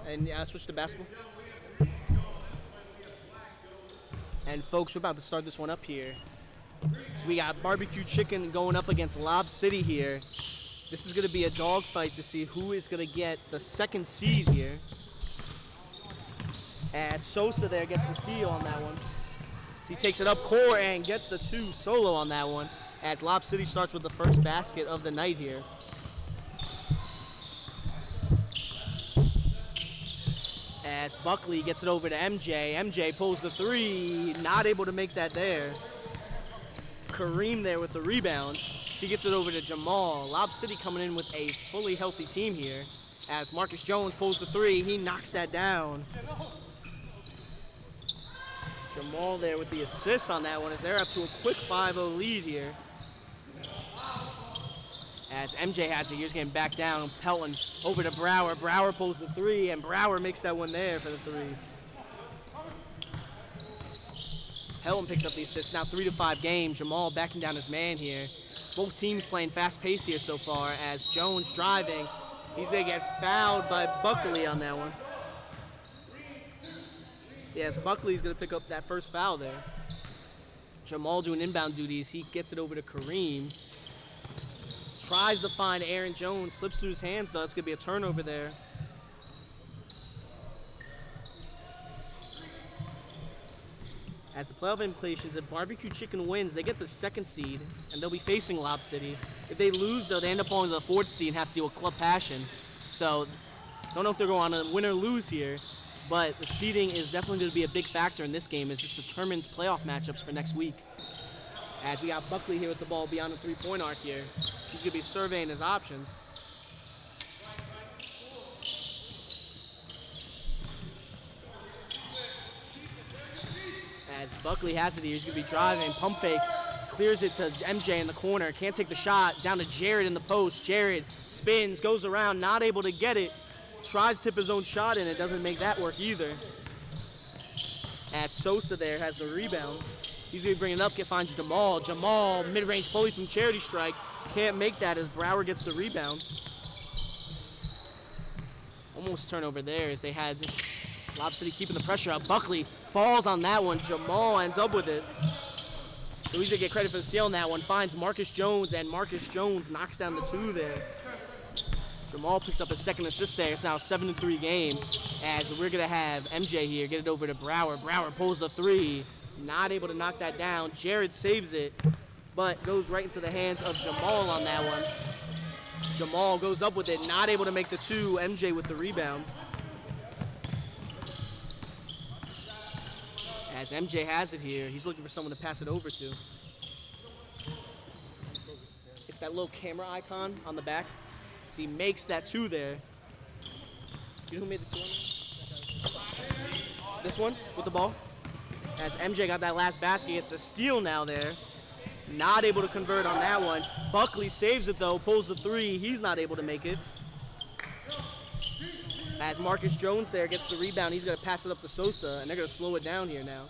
And switch to basketball. And folks, we're about to start this one up here. So we got Barbecue Chicken going up against Lob City here. This is going to be a dogfight to see who is going to get the second seed here. As Sosa there gets the steal on that one. So he takes it up court and gets the 2 solo on that one. As Lob City starts with the first basket of the night here. As Buckley gets it over to MJ. MJ pulls the 3, not able to make that there. Kareem there with the rebound. He gets it over to Jamal. Lob City coming in with a fully healthy team here. As Marcus Jones pulls the 3, he knocks that down. Jamal there with the assist on that one as they're up to a quick 5-0 lead here. As MJ has it, he's getting back down. Pelton over to Brower. Brower pulls the 3, and Brower makes that one there for the 3. Pelton picks up the assist. Now 3-5 game. Jamal backing down his man here. Both teams playing fast pace here so far. As Jones driving, he's gonna get fouled by Buckley on that one. Yes, Buckley's gonna pick up that first foul there. Jamal doing inbound duties. He gets it over to Kareem. Tries to find Aaron Jones, slips through his hands though. It's gonna be a turnover there. As the playoff implications, if Barbecue Chicken wins, they get the second seed, and they'll be facing Lob City. If they lose, though, they end up falling to the 4th seed and have to deal with Club Passion. So, don't know if they're going on a win or lose here, but the seeding is definitely going to be a big factor in this game as this determines playoff matchups for next week. As we got Buckley here with the ball beyond the 3-point arc here. He's going to be surveying his options. As Buckley has it here, he's going to be driving, pump fakes, clears it to MJ in the corner, can't take the shot, down to Jared in the post. Jared spins, goes around, not able to get it, tries to tip his own shot in, it doesn't make that work either. As Sosa there has the rebound, he's going to bring it up, finds Jamal. Jamal, mid-range fully from charity strike, can't make that as Brower gets the rebound. Almost turnover there as they had Lob City keeping the pressure up. Buckley falls on that one. Jamal ends up with it. So he's going to get credit for the steal on that one. Finds Marcus Jones, and Marcus Jones knocks down the 2 there. Jamal picks up a second assist there. It's now a 7-3 game as we're going to have MJ here get it over to Brower. Brower pulls the 3. Not able to knock that down. Jared saves it, but goes right into the hands of Jamal on that one. Jamal goes up with it. Not able to make the 2. MJ with the rebound. As MJ has it here, he's looking for someone to pass it over to. It's that little camera icon on the back. So he makes that 2 there. You know who made the 2 on? This one with the ball. As MJ got that last basket, it's a steal now there. Not able to convert on that one. Buckley saves it though, pulls the 3. He's not able to make it. As Marcus Jones there gets the rebound, he's going to pass it up to Sosa, and they're going to slow it down here now.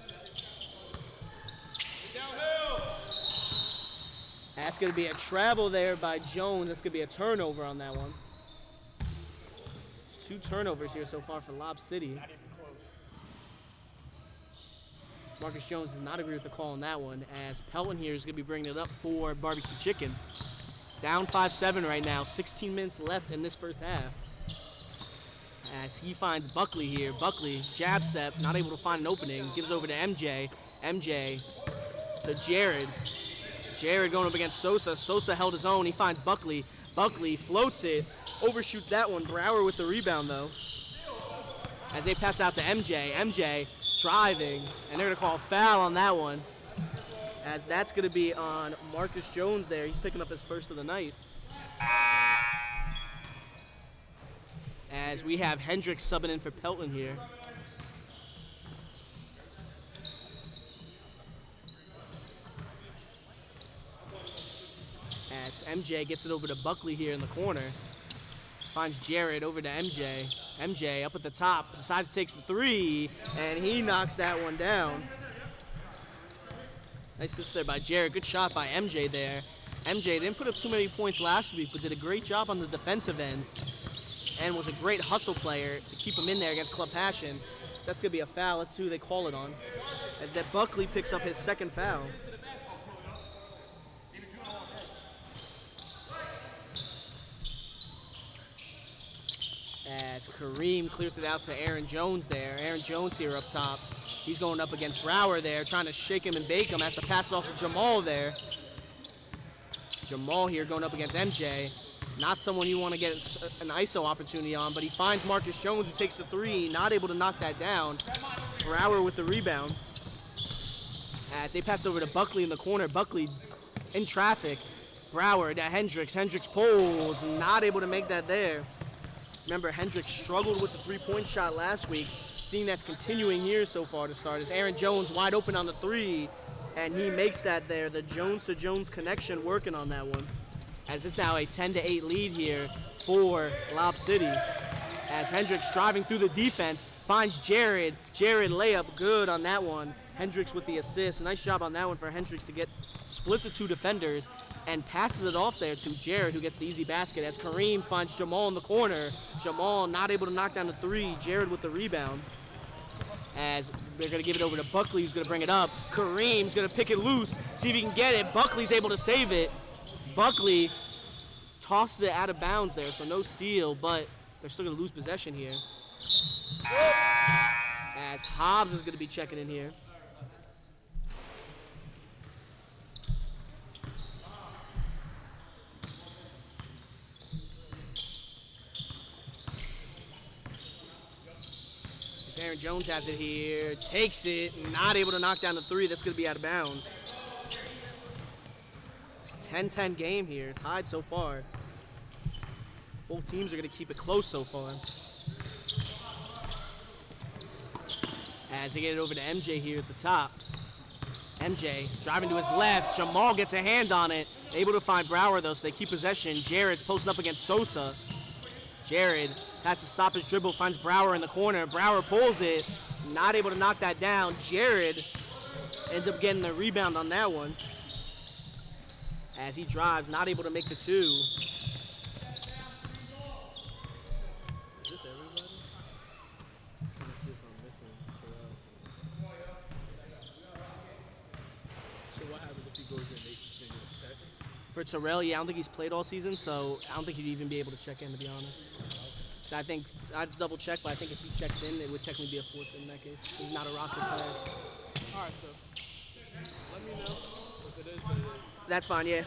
That's going to be a travel there by Jones. That's going to be a turnover on that one. There's 2 turnovers here so far for Lob City. Marcus Jones does not agree with the call on that one, as Pelton here is going to be bringing it up for Barbecue Chicken. Down 5-7 right now, 16 minutes left in this first half. As he finds Buckley here. Buckley, jab step, not able to find an opening. Gives over to MJ. MJ to Jared. Jared going up against Sosa. Sosa held his own. He finds Buckley. Buckley floats it. Overshoots that one. Brower with the rebound, though. As they pass out to MJ. MJ driving. And they're going to call a foul on that one. As that's going to be on Marcus Jones there. He's picking up his first of the night. As we have Hendricks subbing in for Pelton here. As MJ gets it over to Buckley here in the corner. Finds Jared over to MJ. MJ up at the top, decides to take the 3, and he knocks that one down. Nice assist there by Jared. Good shot by MJ there. MJ didn't put up too many points last week, but did a great job on the defensive end. and was a great hustle player to keep him in there against Club Passion. That's going to be a foul. Let's see who they call it on. As that Buckley picks up his second foul. As Kareem clears it out to Aaron Jones there. Aaron Jones here up top. He's going up against Brower there, trying to shake him and bake him. Has to pass it off to Jamal there. Jamal here going up against MJ. Not someone you want to get an ISO opportunity on, but he finds Marcus Jones, who takes the three, not able to knock that down. Brower with the rebound. As they pass over to Buckley in the corner. Buckley in traffic. Brower to Hendricks. Hendricks pulls, not able to make that there. Remember, Hendricks struggled with the three-point shot last week. Seeing that's continuing here so far to start. As Aaron Jones wide open on the three, and he makes that there. The Jones-to-Jones connection working on that one. As it's now a 10-8 lead here for Lob City. As Hendricks driving through the defense, finds Jared. Jared layup good on that one. Hendricks with the assist. Nice job on that one for Hendricks to get split the two defenders and passes it off there to Jared, who gets the easy basket. As Kareem finds Jamal in the corner. Jamal not able to knock down the three. Jared with the rebound. As they're going to give it over to Buckley, who's going to bring it up. Kareem's going to pick it loose, see if he can get it. Buckley's able to save it. Buckley tosses it out of bounds there, so no steal, but they're still going to lose possession here. As Hobbs is going to be checking in here. Aaron Jones has it here, takes it, not able to knock down the three. That's going to be out of bounds. It's a 10-10 game here, tied so far. Both teams are going to keep it close so far. As they get it over to MJ here at the top. MJ driving to his left. Jamal gets a hand on it. Able to find Brower, though, so they keep possession. Jared's posting up against Sosa. Jared has to stop his dribble, finds Brower in the corner. Brower pulls it, not able to knock that down. Jared ends up getting the rebound on that one. As he drives, not able to make the two. Is this everybody? Let me see if I'm missing Terrell. So what happens if he goes in and they continue to check? For Terrell, yeah, I don't think he's played all season, so I don't think he'd even be able to check in, to be honest. So I think, I'd double check, but I think if he checks in, it would technically be a fourth in that case. He's not a roster player. All right, so let me know if it is what it is. That's fine, yeah.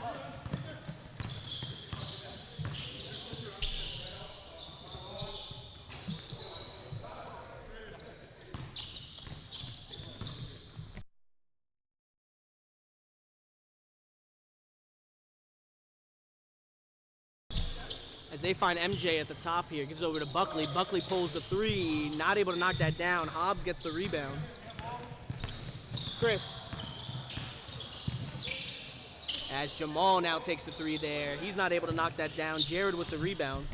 As they find MJ at the top here, gives it over to Buckley. Buckley pulls the three, not able to knock that down. Hobbs gets the rebound. Chris. As Jamal now takes the three there. He's not able to knock that down. Jared with the rebound.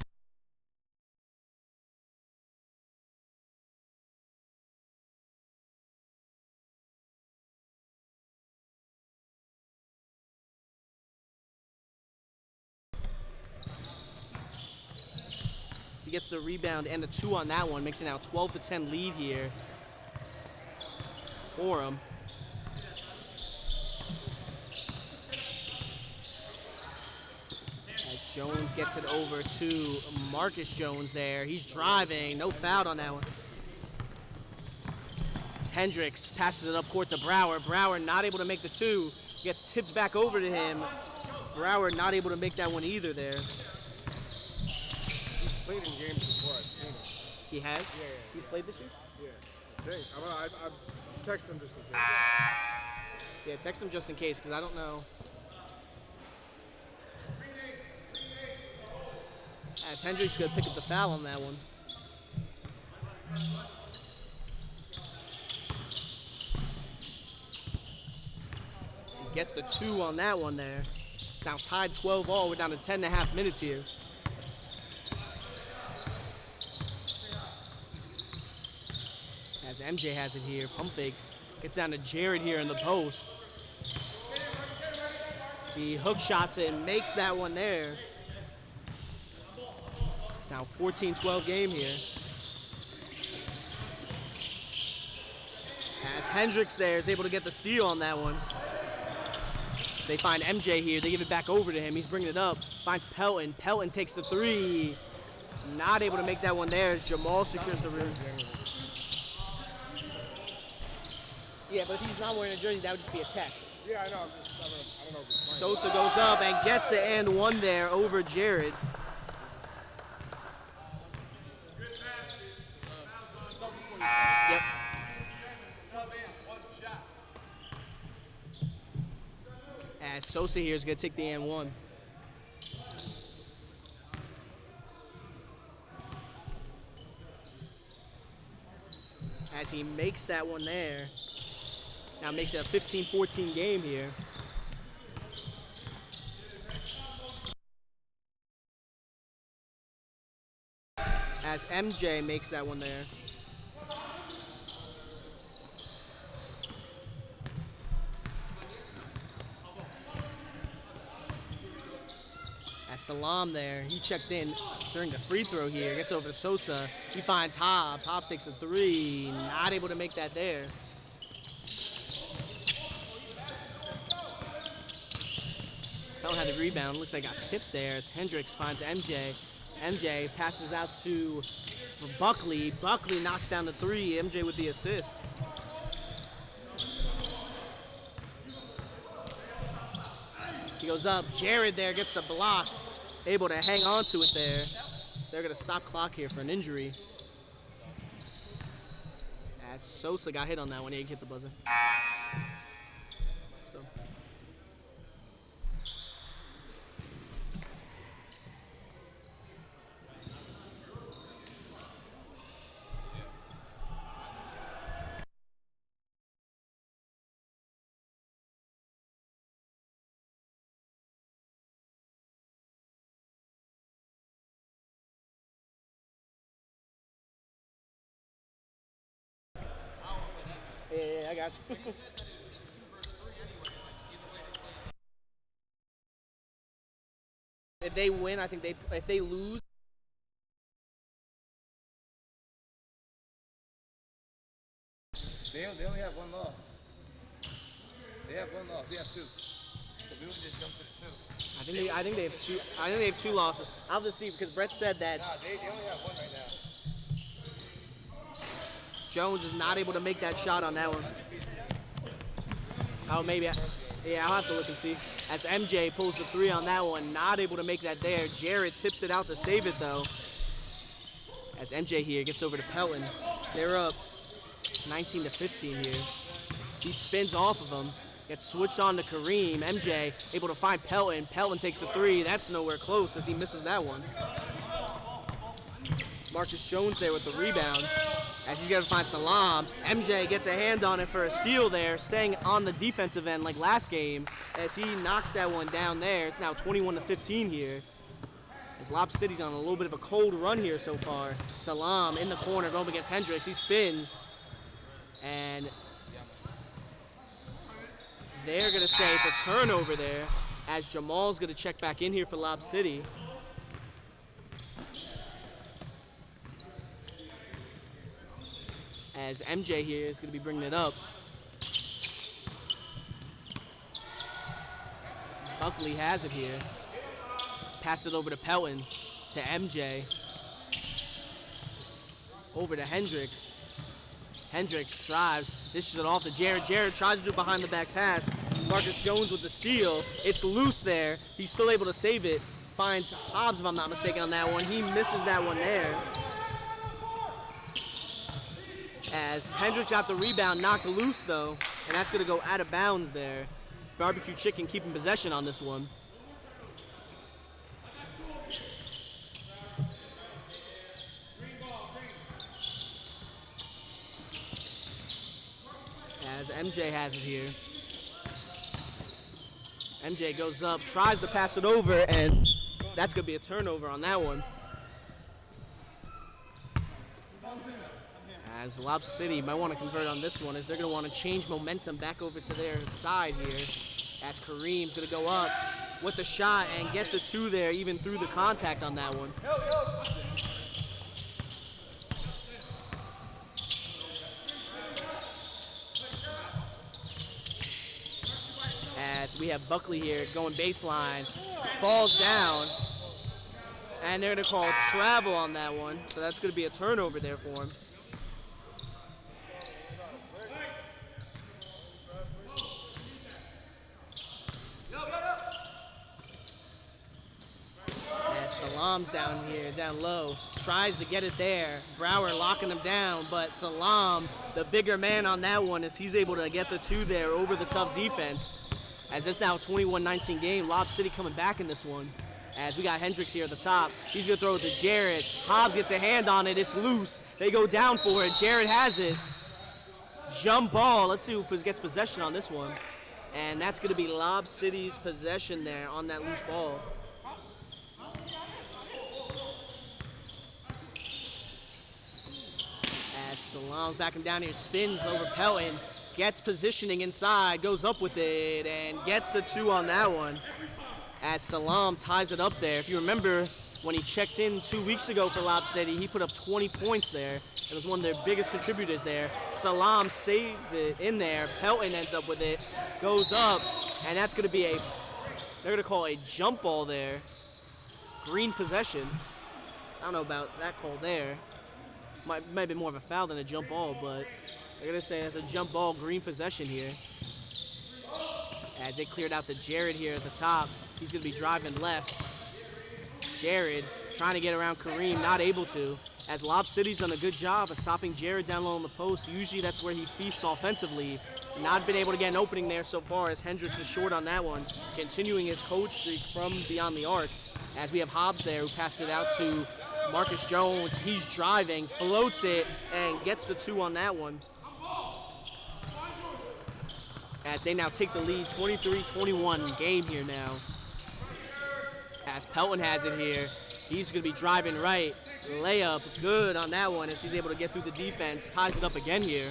He gets the rebound and the two on that one, makes it now 12-10 lead here for him. As Jones gets it over to Marcus Jones there. He's driving, no foul on that one. Hendricks passes it up court to Brower. Brower not able to make the two, gets tipped back over to him. Brower not able to make that one either there. Played in games before, I've seen it. He has? Yeah. He's played this year? Yeah. I text him just in case. Yeah, text him just in case, because I don't know. As Hendricks going to pick up the foul on that one. So he gets the two on that one there. Now tied 12-all. We're down to 10.5 minutes here. As MJ has it here, pump fakes. Gets down to Jared here in the post. He hook shots it and makes that one there. Now 14-12 game here. As Hendricks there is able to get the steal on that one. They find MJ here. They give it back over to him. He's bringing it up. Finds Pelton. Pelton takes the three. Not able to make that one there as Jamal secures the rim. Yeah, but if he's not wearing a jersey, that would just be a tech. Yeah, I know. I don't know if he's playing. Sosa goes up and gets the and one there over Jared. Yep. As Sosa here is going to take the and one. As he makes that one there. Now makes it a 15-14 game here. As MJ makes that one there. As Salam there, he checked in during the free throw here, gets over to Sosa. He finds Hobbs. Hobbs takes the three, not able to make that there. Pelton had the rebound. Looks like got tipped there as Hendricks finds MJ. MJ passes out to Buckley. Buckley knocks down the three. MJ with the assist. He goes up. Jared there gets the block. Able to hang on to it there. So they're going to stop clock here for an injury. As Sosa got hit on that one. Yeah, he hit the buzzer. So. Yeah, I got you. If they win, I think if they lose. They only have one loss. They have one loss. We have two. So we would just jump to the two. I think they have two. I think they have two losses. I'll just see because Brett said that Nah, they only have one right now. Jones is not able to make that shot on that one. Oh, maybe. Yeah, I'll have to look and see. As MJ pulls the three on that one, not able to make that there. Jared tips it out to save it though. As MJ here gets over to Pelton. They're up 19-15 here. He spins off of him. Gets switched on to Kareem. MJ able to find Pelton. Pelton takes the three. That's nowhere close as he misses that one. Marcus Jones there with the rebound. As he's going to find Salam. MJ gets a hand on it for a steal there, staying on the defensive end like last game as he knocks that one down there. It's now 21-15 here. As Lob City's on a little bit of a cold run here so far. Salam in the corner going against Hendricks. He spins. And they're going to say it's a turnover there as Jamal's going to check back in here for Lob City. As MJ here is going to be bringing it up. Buckley has it here. Pass it over to Pelton, to MJ. Over to Hendricks. Hendricks drives, dishes it off to Jared. Jared tries to do behind the back pass. Marcus Jones with the steal. It's loose there. He's still able to save it. Finds Hobbs, if I'm not mistaken, on that one. He misses that one there. As Hendricks got the rebound, knocked loose though, and that's going to go out of bounds there. Barbecue Chicken keeping possession on this one. As MJ has it here. MJ goes up, tries to pass it over, and that's going to be a turnover on that one. As Lob City might want to convert on this one, as they're going to want to change momentum back over to their side here. As Kareem's going to go up with the shot and get the two there, even through the contact on that one. As we have Buckley here going baseline, falls down, and they're going to call travel on that one. So that's going to be a turnover there for him. Salam's down here, down low, tries to get it there. Brower locking him down, but Salam, the bigger man on that one, as he's able to get the 2 there over the tough defense. As it's now a 21-19 game, Lob City coming back in this one. As we got Hendricks here at the top, he's gonna throw it to Jared. Hobbs gets a hand on it, it's loose. They go down for it, Jared has it. Jump ball, let's see who gets possession on this one. And that's gonna be Lob City's possession there on that loose ball. Salam's backing down here, spins over Pelton, gets positioning inside, goes up with it, and gets the 2 on that one. As Salam ties it up there. If you remember, when he checked in 2 weeks ago for Lob City, he put up 20 points there. It was one of their biggest contributors there. Salam saves it in there. Pelton ends up with it, goes up, and that's going to be they're going to call a jump ball there. Green possession. I don't know about that call there. Might be more of a foul than a jump ball, but they're going to say it's a jump ball, green possession here. As they cleared out to Jared here at the top. He's going to be driving left. Jared trying to get around Kareem, not able to. As Lob City's done a good job of stopping Jared down low on the post. Usually that's where he feasts offensively. Not been able to get an opening there so far, as Hendricks is short on that one. Continuing his coach streak from beyond the arc. As we have Hobbs there, who passed it out to Marcus Jones. He's driving, floats it, and gets the 2 on that one. As they now take the lead, 23-21 game here now. As Pelton has it here, he's going to be driving right. Layup, good on that one as he's able to get through the defense. Ties it up again here.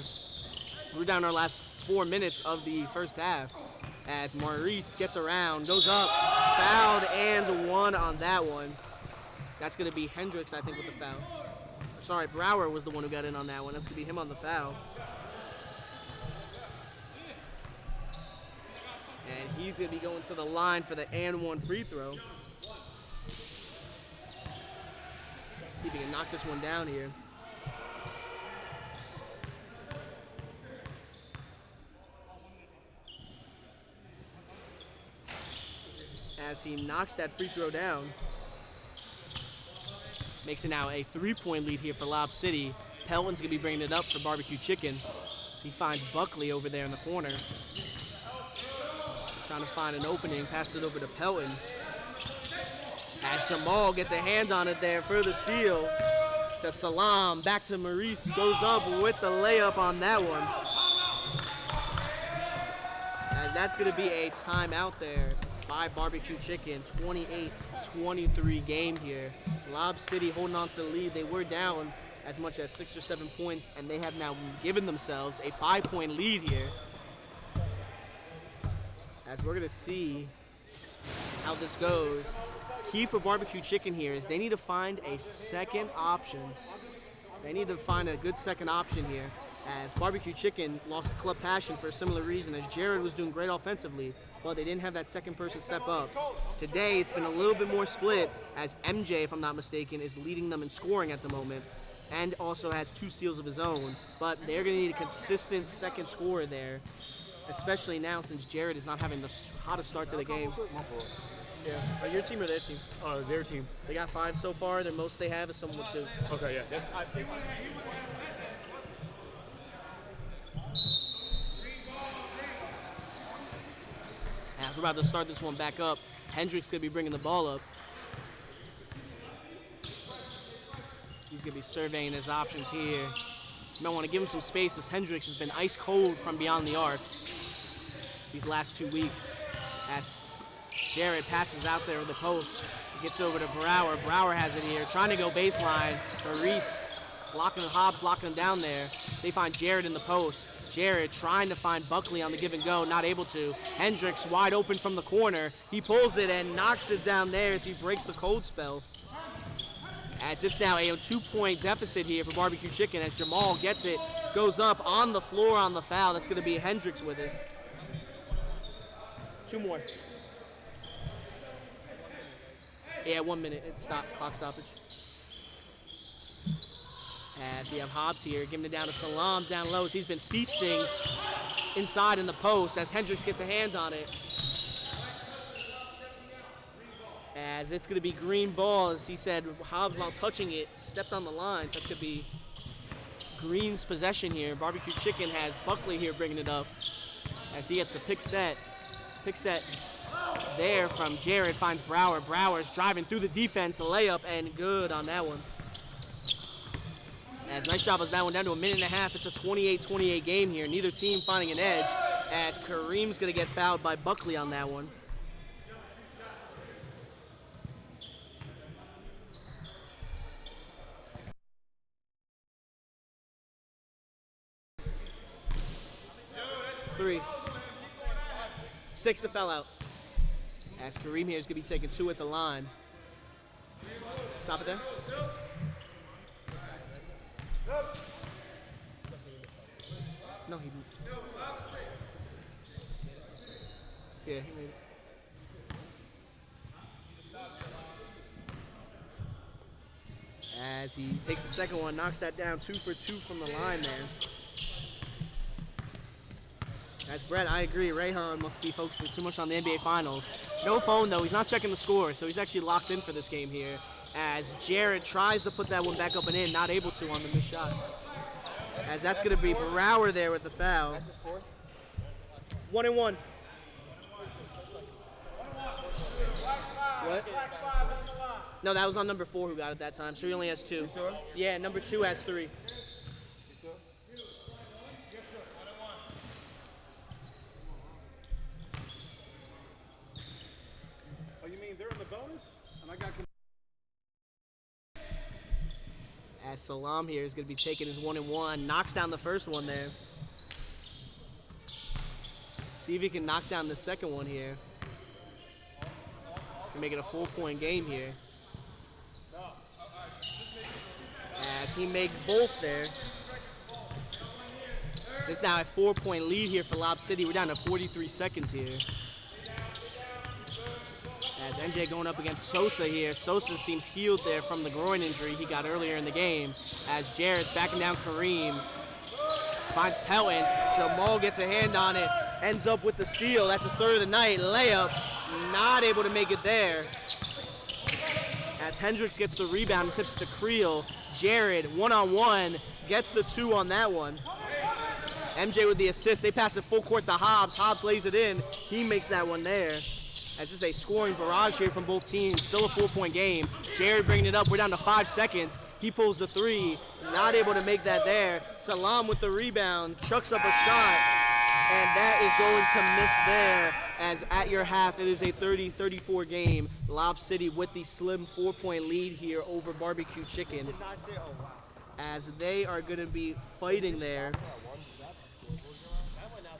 We're down our last 4 minutes of the first half. As Maurice gets around, goes up, fouled, and 1 on that one. That's going to be Hendricks, I think, with the foul. Sorry, Brower was the one who got in on that one. That's going to be him on the foul. And he's going to be going to the line for the and 1 free throw. See if he can knock this one down here. As he knocks that free throw down. Makes it now a 3-point lead here for Lob City. Pelton's going to be bringing it up for Barbecue Chicken. As he finds Buckley over there in the corner. Trying to find an opening, pass it over to Pelton. As Jamal gets a hand on it there for the steal. To Salam, back to Maurice, goes up with the layup on that one. And that's going to be a timeout there by Barbecue Chicken. 28-23 game here. Lob City holding on to the lead. They were down as much as 6 or 7 points, and they have now given themselves a 5-point lead here. As we're going to see how this goes. Key for Barbecue Chicken here is they need to find a second option. They need to find a good second option here, as Barbecue Chicken lost Club Passion for a similar reason, as Jared was doing great offensively, but they didn't have that second person step up. Today, it's been a little bit more split, as MJ, if I'm not mistaken, is leading them in scoring at the moment, and also has 2 steals of his own, but they're going to need a consistent second scorer there, especially now since Jared is not having the hottest start to the game. Yeah. Are your team or their team? Their team. They got 5 so far. The most they have is someone with 2. Okay, yeah. As we're about to start this one back up, Hendricks going to be bringing the ball up. He's going to be surveying his options here. You might want to give him some space, as Hendricks has been ice cold from beyond the arc these last 2 weeks. As Jared passes out there in the post, he gets over to Brower. Brower has it here, trying to go baseline. Maurice blocking Hobbs, locking him down there. They find Jared in the post. Jared trying to find Buckley on the give and go, not able to. Hendricks wide open from the corner. He pulls it and knocks it down there as he breaks the cold spell. As it's now a 2-point deficit here for Barbecue Chicken, as Jamal gets it, goes up on the floor on the foul. That's going to be Hendricks with it. 2 more. Yeah, 1 minute. It's stop. Clock stoppage. As we have Hobbs here, giving it down to Salam down low. He's been feasting inside in the post as Hendricks gets a hand on it. As it's going to be green ball, as he said, Hobbs, while touching it, stepped on the line. So that's going to be Green's possession here. Barbecue Chicken has Buckley here bringing it up as he gets the pick set. Pick set there from Jared, finds Brower. Brower's driving through the defense, a layup, and good on that one. As nice job as that one down to 1.5 minutes. It's a 28-28 game here. Neither team finding an edge as Kareem's going to get fouled by Buckley on that one. Three. 6 to foul out. As Kareem here is going to be taking 2 at the line. Stop it there. No, he didn't. Yeah, he made it. As he takes the second one, knocks that down 2 for 2 from the line there. As Brett, I agree, Rayhan must be focusing too much on the NBA Finals. No phone though, he's not checking the score, so he's actually locked in for this game here. As Jared tries to put that one back up and in, not able to on the missed shot. As that's going to be Brower there with the foul. That's his fourth? 1 and 1. What? No, that was on number 4 who got it that time, so he only has 2. You sure? Yeah, number 2 has 3. You sure? Oh, you mean they're in the bonus? And I got. As Salam here is going to be taking his 1 and 1, knocks down the first one there. See if he can knock down the second one here. Make it a 4-point game here. As he makes both there. It's now a 4-point lead here for Lob City. We're down to 43 seconds here. As MJ going up against Sosa here. Sosa seems healed there from the groin injury he got earlier in the game. As Jared's backing down Kareem. Finds Pelton. Jamal gets a hand on it. Ends up with the steal. That's his 3rd of the night. Layup. Not able to make it there. As Hendricks gets the rebound and tips it to Creel. Jared, 1-on-1, gets the 2 on that one. MJ with the assist. They pass it full court to Hobbs. Hobbs lays it in. He makes that one there. As this is a scoring barrage here from both teams. Still a 4-point game. Jared bringing it up. We're down to 5 seconds. He pulls the 3. Not able to make that there. Salam with the rebound. Chucks up a shot. And that is going to miss there. As at your half, it is a 30-34 game. Lob City with the slim 4-point lead here over Barbecue Chicken. As they are going to be fighting there.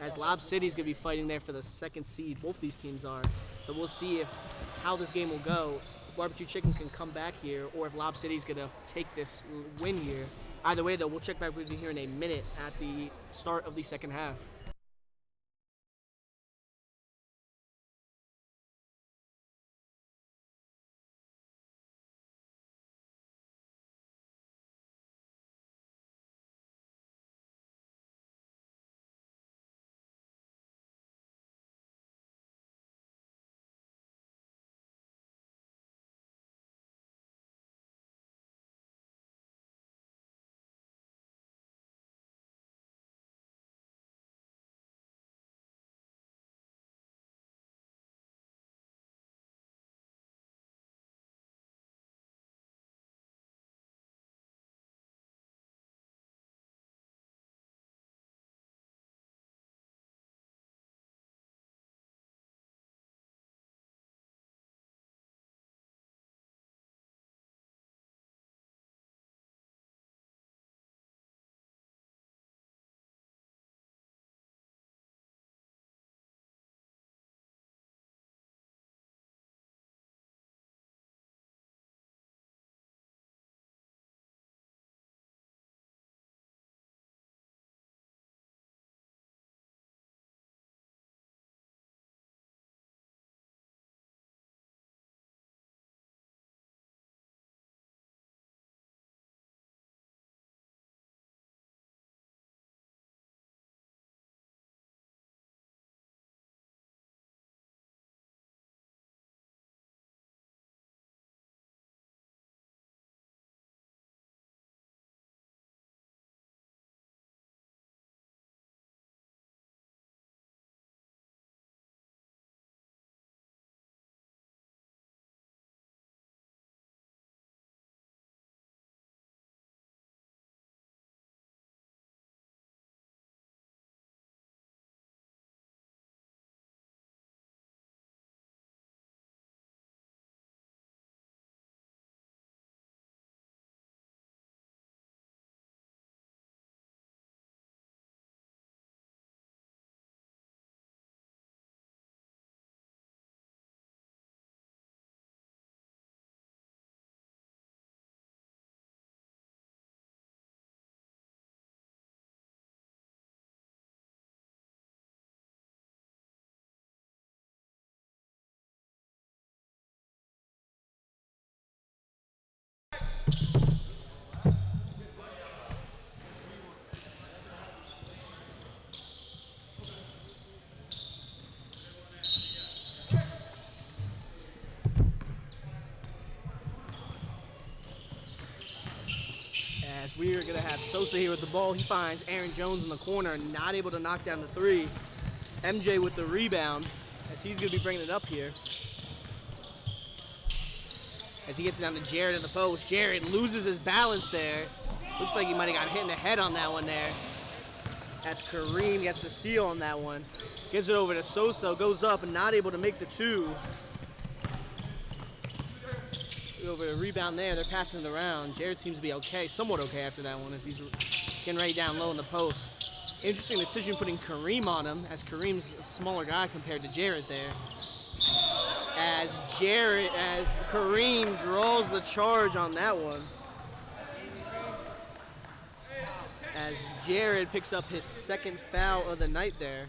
As Lob City's going to be fighting there for the 2nd seed. Both these teams are. So we'll see how this game will go. Barbecue Chicken can come back here, or if Lob City's going to take this win here. Either way, though, we'll check back with you here in a minute at the start of the 2nd half. As we are going to have Sosa here with the ball. He finds Aaron Jones in the corner, not able to knock down the three. MJ with the rebound, as he's going to be bringing it up here. As he gets it down to Jared in the post. Jared loses his balance there. Looks like he might have got hit in the head on that one there. As Kareem gets a steal on that one. Gives it over to Sosa, goes up and not able to make the two. Over the rebound there, they're passing it around. Jared seems to be okay, somewhat okay after that one as he's getting ready down low in the post. Interesting decision putting Kareem on him, as Kareem's a smaller guy compared to Jared there. As Kareem draws the charge on that one. As Jared picks up his second foul of the night there.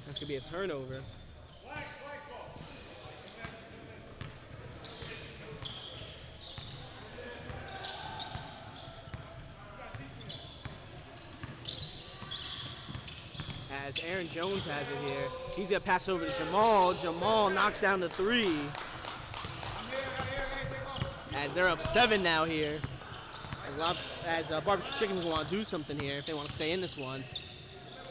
That's gonna be a turnover. As Aaron Jones has it here. He's going to pass over to Jamal. Jamal knocks down the three. As they're up 7 now here. As Barbecue Chicken's want to do something here if they want to stay in this one.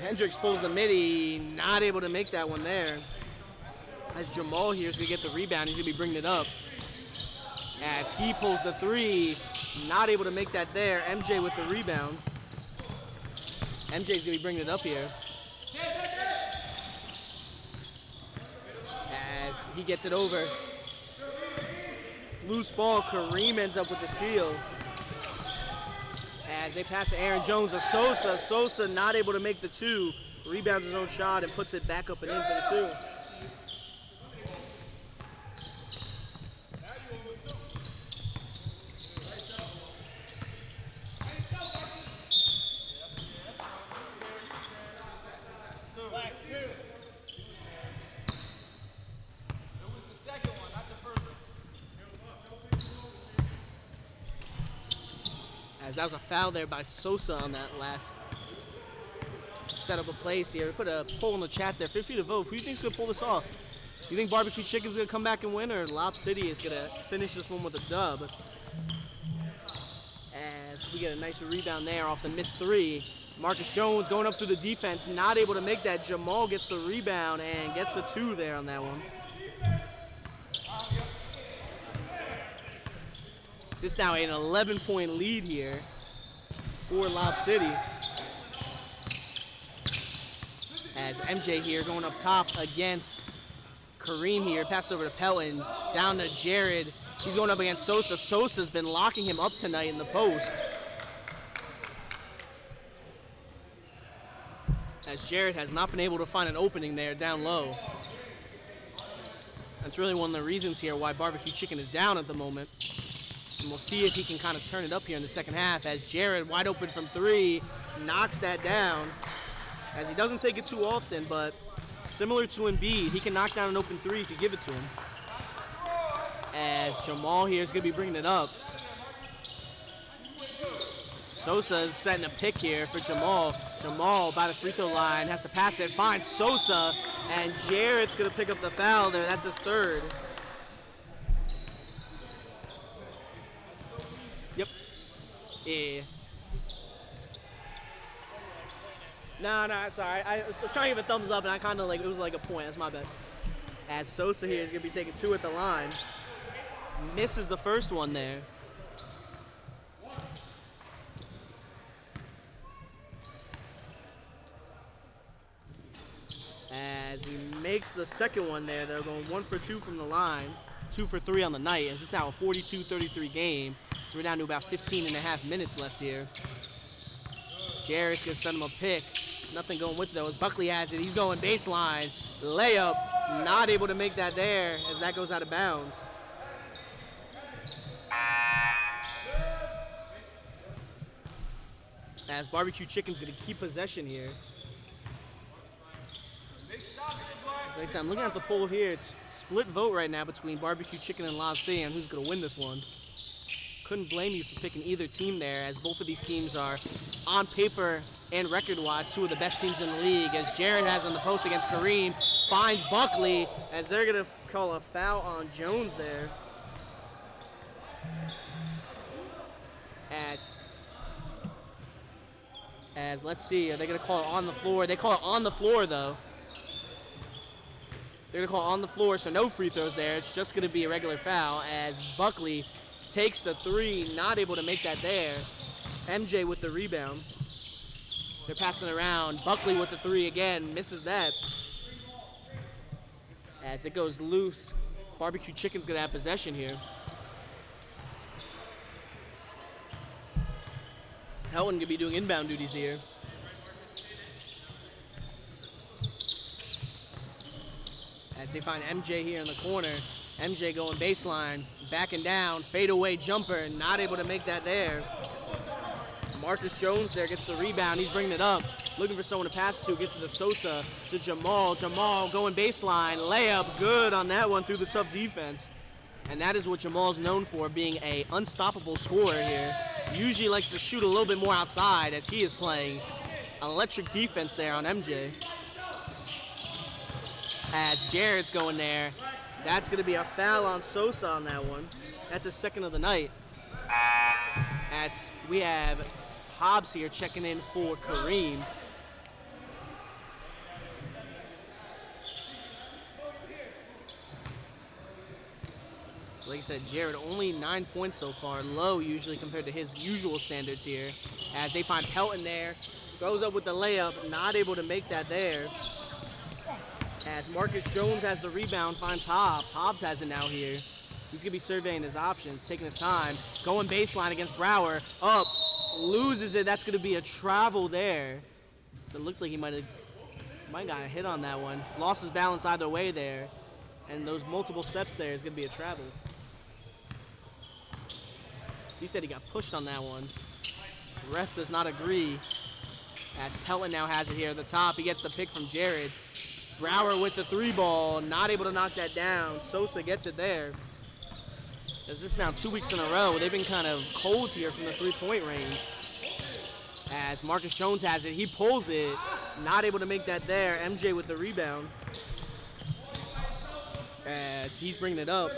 Hendricks pulls the midi. Not able to make that one there. As Jamal here is going to get the rebound. He's going to be bringing it up. As he pulls the three. Not able to make that there. MJ with the rebound. MJ's going to be bringing it up here. As he gets it over. Loose ball, Kareem ends up with the steal. As they pass to Aaron Jones to Sosa. Sosa not able to make the two. Rebounds his own shot and puts it back up and in for the two. As that was a foul there by Sosa on that last set up a place here. Put a poll in the chat there. Feel free to vote. Who do you think is going to pull this off? Do you think Barbecue Chicken's going to come back and win, or Lob City is going to finish this one with a dub? As we get a nice rebound there off the missed three. Marcus Jones going up through the defense, not able to make that. Jamal gets the rebound and gets the two there on that one. It's now an 11-point lead here for Lob City. As MJ here going up top against Kareem here. Pass over to Pelton. Down to Jared. He's going up against Sosa. Sosa's been locking him up tonight in the post. As Jared has not been able to find an opening there down low. That's really one of the reasons here why Barbecue Chicken is down at the moment. And we'll see if he can kind of turn it up here in the second half as Jared, wide open from three, knocks that down. As he doesn't take it too often, but similar to Embiid, he can knock down an open three if you give it to him. As Jamal here is going to be bringing it up. Sosa is setting a pick here for Jamal. Jamal by the free throw line has to pass it, finds Sosa, and Jared's going to pick up the foul there. That's his third. Yep. Yeah. No, sorry. I was trying to give a thumbs up, and I kind of like, it was like a point. That's my bad. As Sosa here is going to be taking two at the line. Misses the first one there. As he makes the second one there, they're going 1 for 2 from the line. 2 for 3 on the night. As this is now a 42-33 game. So we're down to about 15 and a half minutes left here. Jared's going to send him a pick. Nothing going with it, though. As Buckley has it, he's going baseline. Layup. Not able to make that there as that goes out of bounds. As Barbecue Chicken's going to keep possession here. Like I said, I'm looking at the poll here. It's split vote right now between Barbecue Chicken and Lob City on who's going to win this one. Couldn't blame you for picking either team there, as both of these teams are, on paper and record-wise, two of the best teams in the league. As Jared has on the post against Kareem, finds Buckley, as they're going to call a foul on Jones there. As As let's see, are they gonna call it on the floor? They call it on the floor though. They're gonna call it on the floor, so no free throws there. It's just gonna be a regular foul as Buckley takes the three, not able to make that there. MJ with the rebound. They're passing around. Buckley with the three again, misses that. As it goes loose, Barbecue Chicken's gonna have possession here. Pelton gonna be doing inbound duties here. As they find MJ here in the corner. MJ going baseline, backing down, fadeaway jumper, not able to make that there. Marcus Jones there gets the rebound, he's bringing it up. Looking for someone to pass to, gets it to Sosa, to Jamal. Jamal going baseline, layup, good on that one through the tough defense. And that is what Jamal's known for, being an unstoppable scorer here. Usually likes to shoot a little bit more outside as he is playing electric defense there on MJ. As Jared's going there, that's going to be a foul on Sosa on that one. That's his second of the night. As we have Hobbs here checking in for Kareem. So like I said, Jared only 9 points so far, low usually compared to his usual standards here. As they find Pelton there, goes up with the layup, not able to make that there. As Marcus Jones has the rebound, finds Hobbs. Hobbs has it now here. He's gonna be surveying his options, taking his time. Going baseline against Brower, up, loses it. That's gonna be a travel there. It looked like he might have got a hit on that one. Lost his balance either way there. And those multiple steps there is gonna be a travel. So he said he got pushed on that one. Ref does not agree. As Pelton now has it here at the top. He gets the pick from Jared. Brower with the three ball, not able to knock that down. Sosa gets it there. As this is now 2 weeks in a row, they've been kind of cold here from the three-point range. As Marcus Jones has it, he pulls it, not able to make that there. MJ with the rebound. As he's bringing it up.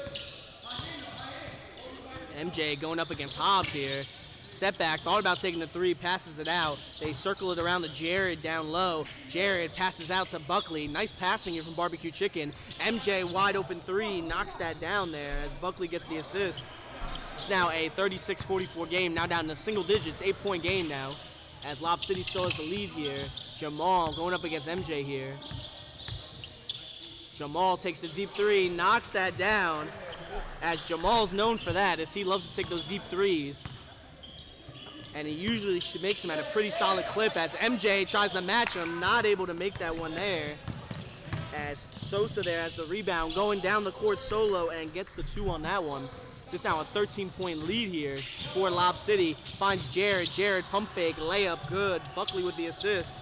MJ going up against Hobbs here. Step back, thought about taking the three, passes it out. They circle it around to Jared down low. Jared passes out to Buckley. Nice passing here from Barbecue Chicken. MJ wide open three, knocks that down there as Buckley gets the assist. It's now a 36-44 game, now down to single digits, 8-point game now. As Lob City still has the lead here. Jamal going up against MJ here. Jamal takes the deep three, knocks that down. As Jamal's known for that, as he loves to take those deep threes. And he usually makes them at a pretty solid clip as MJ tries to match him, not able to make that one there. As Sosa there has the rebound, going down the court solo and gets the two on that one. So it's now a 13-point lead here for Lob City. Finds Jared, Jared pump fake, layup, good. Buckley with the assist.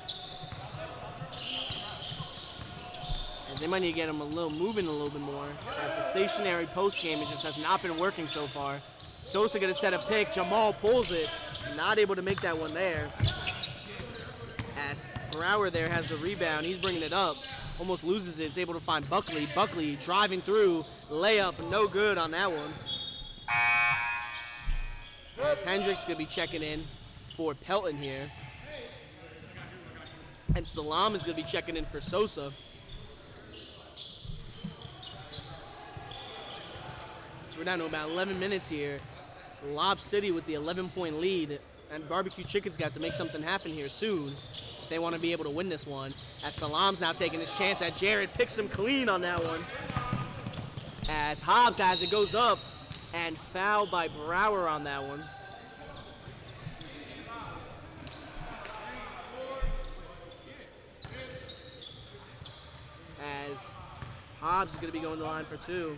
As they might need to get him moving a little bit more. As the stationary post game, it just has not been working so far. Sosa gonna set a pick, Jamal pulls it. Not able to make that one there. As Brower there has the rebound, he's bringing it up. Almost loses it, is able to find Buckley. Buckley driving through, layup, no good on that one. As Hendricks gonna be checking in for Pelton here. And Salam is gonna be checking in for Sosa. So we're down to about 11 minutes here. Lob City with the 11-point lead, and Barbecue Chicken's got to make something happen here soon if they want to be able to win this one. As Salam's now taking his chance at Jared, picks him clean on that one. As Hobbs has it, goes up, and fouled by Brower on that one. As Hobbs is going to be going to the line for two.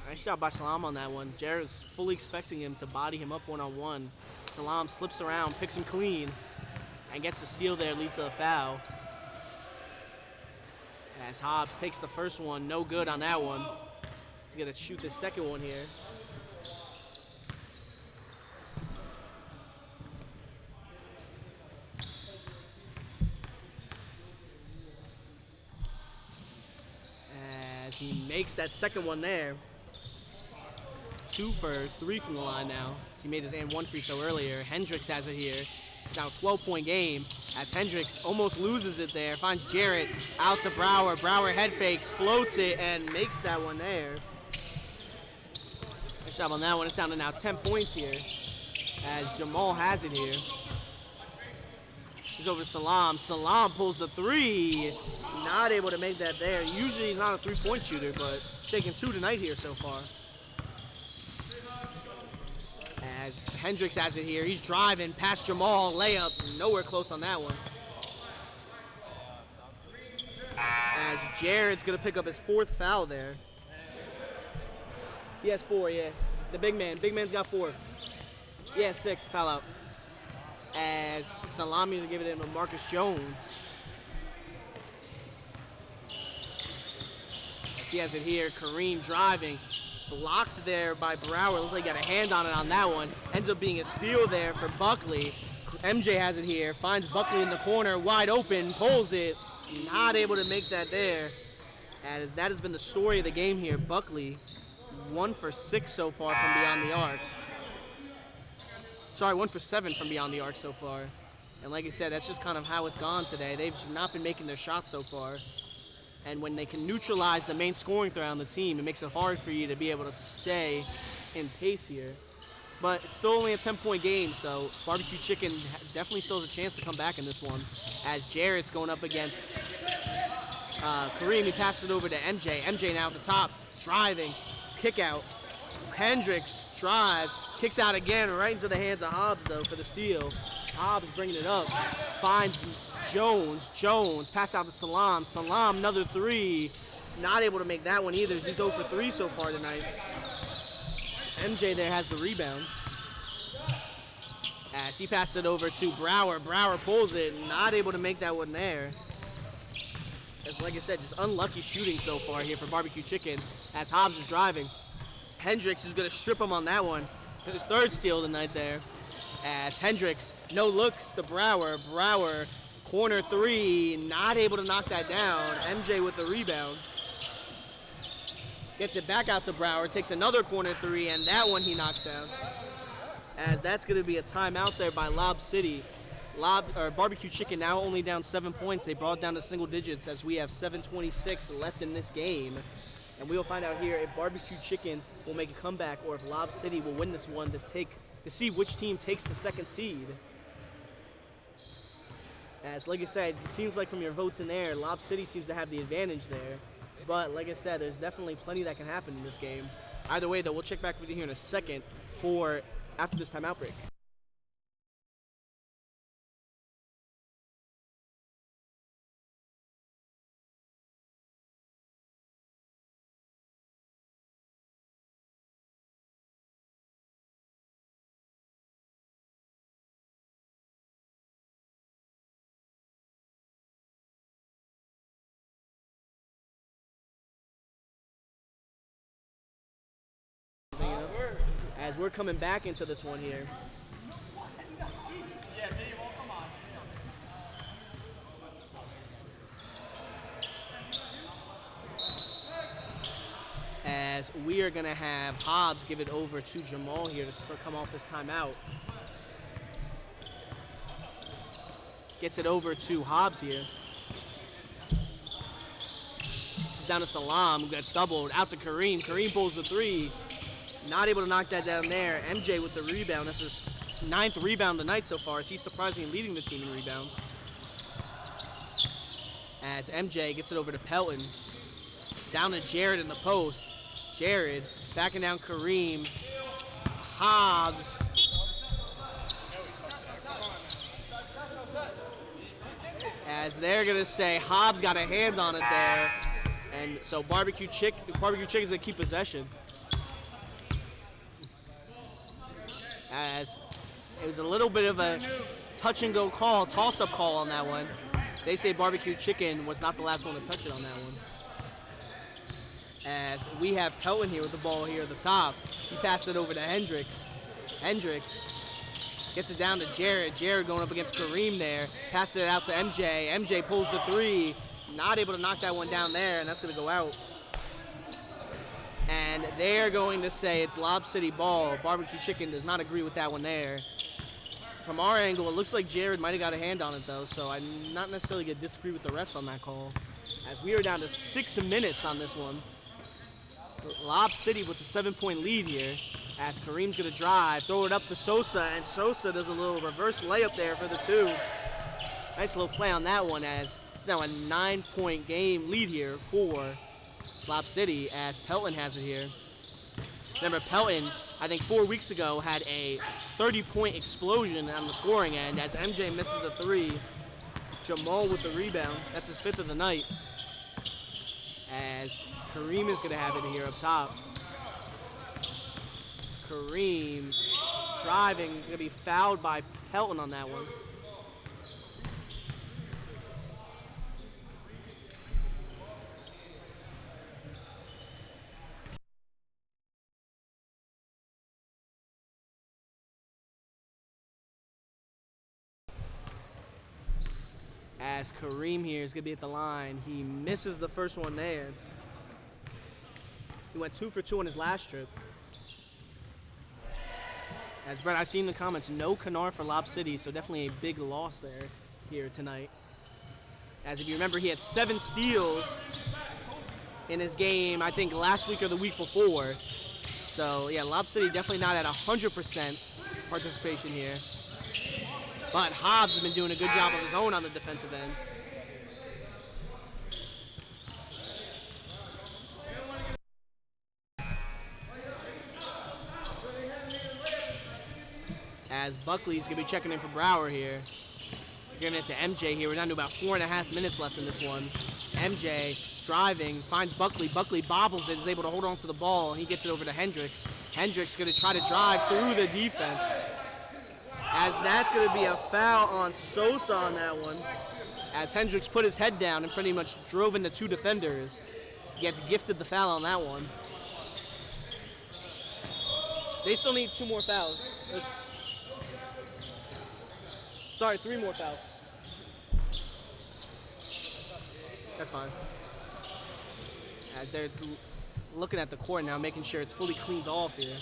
Nice job by Salam on that one. Jared's fully expecting him to body him up one-on-one. Salam slips around, picks him clean, and gets the steal there, leads to the foul. As Hobbs takes the first one, no good on that one. He's gonna shoot the second one here. As he makes that second one there. 2 for 3 from the line now. So he made his and one free throw earlier. Hendricks has it here. Now 12-point game as Hendricks almost loses it there. Finds Jarrett out to Brower. Brower head fakes, floats it, and makes that one there. Nice job on that one. It's down to now 10 points here as Jamal has it here. He's over to Salam. Salam pulls the three. Not able to make that there. Usually he's not a three-point shooter, but he's taking 2 tonight here so far. As Hendricks has it here. He's driving past Jamal. Layup. Nowhere close on that one. As Jarrett's going to pick up his 4th foul there. He has 4, yeah. The big man. Big man's got 4. Yeah, 6. Foul out. As Salami to give it in to Marcus Jones. He has it here. Kareem driving. Blocked there by Brower. Looks like he got a hand on it on that one. Ends up being a steal there for Buckley. MJ has it here. Finds Buckley in the corner. Wide open. Pulls it. Not able to make that there. As that has been the story of the game here. Buckley 1 for 6 so far from beyond the arc. Sorry, 1 for 7 from beyond the arc so far. And like I said, that's just kind of how it's gone today. They've just not been making their shots so far. And when they can neutralize the main scoring threat on the team, it makes it hard for you to be able to stay in pace here. But it's still only a 10-point game, so Barbecue Chicken definitely still has a chance to come back in this one. As Jarrett's going up against Kareem, he passes it over to MJ. MJ now at the top, driving, kick out. Hendricks drives, kicks out again, right into the hands of Hobbs, though, for the steal. Hobbs bringing it up, finds Jones. Jones, pass out to Salam. Salam, another 3. Not able to make that one either. He's 0 for 3 so far tonight. MJ there has the rebound. As he passes it over to Brower. Brower pulls it, not able to make that one there. As like I said, just unlucky shooting so far here for Barbecue Chicken as Hobbs is driving. Hendricks is going to strip him on that one. His 3rd steal tonight there. As Hendricks, no looks to Brower. Brower, corner 3, not able to knock that down. MJ with the rebound. Gets it back out to Brower, takes another corner 3, and that one he knocks down. As that's going to be a timeout there by Lob City. Barbecue Chicken now only down 7 points. They brought it down to single digits as we have 7:26 left in this game. And we'll find out here if Barbecue Chicken will make a comeback or if Lob City will win this one to see which team takes the 2nd seed. As like I said, it seems like from your votes in there, Lob City seems to have the advantage there. But like I said, there's definitely plenty that can happen in this game. Either way, though, we'll check back with you here in a second for after this timeout break. As we're coming back into this one here. As we are going to have Hobbs give it over to Jamal here to come off this timeout. Gets it over to Hobbs here. Down to Salam, who gets doubled. Out to Kareem. Kareem pulls the 3. Not able to knock that down there. MJ with the rebound. That's his 9th rebound tonight so far. As he's surprisingly leading the team in rebounds. As MJ gets it over to Pelton. Down to Jared in the post. Jared backing down Kareem. Hobbs. As they're going to say Hobbs got a hand on it there. And so Barbecue Chicken's going to keep possession. As it was a little bit of a touch-and-go call, toss-up call on that one. They say Barbecue Chicken was not the last one to touch it on that one. As we have Pelton here with the ball here at the top. He passed it over to Hendricks. Hendricks gets it down to Jared. Jared going up against Kareem there. Passes it out to MJ. MJ pulls the 3. Not able to knock that one down there, and that's going to go out. And they're going to say it's Lob City ball. Barbecue Chicken does not agree with that one there. From our angle, it looks like Jared might have got a hand on it, though, so I'm not necessarily going to disagree with the refs on that call. As we are down to 6 minutes on this one. Lob City with the 7-point lead here. As Kareem's going to drive, throw it up to Sosa, and Sosa does a little reverse layup there for the 2. Nice little play on that one, as it's now a 9-point game lead here for Lob City, as Pelton has it here. Remember, Pelton, I think 4 weeks ago, had a 30-point explosion on the scoring end as MJ misses the 3. Jamal with the rebound. That's his 5th of the night. As Kareem is going to have it here up top. Kareem driving, going to be fouled by Pelton on that one. As Kareem here is going to be at the line. He misses the first one there. He went 2 for 2 on his last trip. As Brett, I've seen in the comments, no Kennard for Lob City, so definitely a big loss there here tonight. As if you remember, he had 7 steals in his game, I think last week or the week before. So yeah, Lob City definitely not at 100% participation here. But Hobbs has been doing a good job of his own on the defensive end. As Buckley's going to be checking in for Brower here. Giving it to MJ here. We're down to about 4.5 minutes left in this one. MJ driving, finds Buckley. Buckley bobbles it, is able to hold on to the ball. He gets it over to Hendricks. Hendricks going to try to drive through the defense. As that's going to be a foul on Sosa on that one. As Hendricks put his head down and pretty much drove into 2 defenders. Gets gifted the foul on that one. They still need 2 more fouls. Sorry, 3 more fouls. That's fine. As they're looking at the court now, making sure it's fully cleaned off here.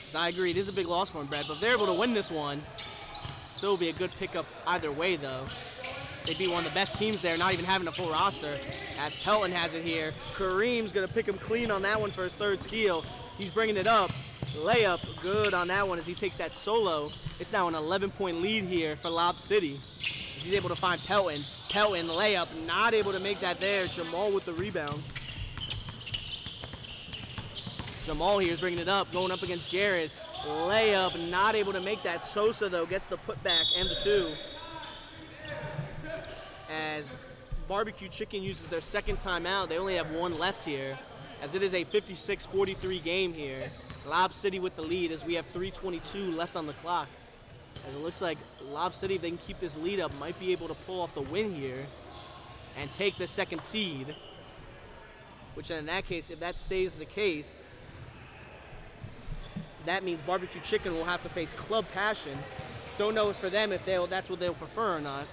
As I agree, it is a big loss for them, Brad, but if they're able to win this one, still be a good pickup either way, though. They'd be one of the best teams there, not even having a full roster. As Pelton has it here, Kareem's going to pick him clean on that one for his 3rd steal. He's bringing it up. Layup good on that one as he takes that solo. It's now an 11-point lead here for Lob City. He's able to find Pelton. Pelton layup, not able to make that there. Jamal with the rebound. Jamal here is bringing it up, going up against Jared. Layup, not able to make that. Sosa, though, gets the putback and the 2. As Barbecue Chicken uses their 2nd timeout, they only have 1 left here, as it is a 56-43 game here. Lob City with the lead as we have 3:22 left on the clock. As it looks like Lob City, if they can keep this lead up, might be able to pull off the win here and take the 2nd seed. Which in that case, if that stays the case, that means Barbecue Chicken will have to face Club Passion. Don't know for them if that's what they'll prefer or not.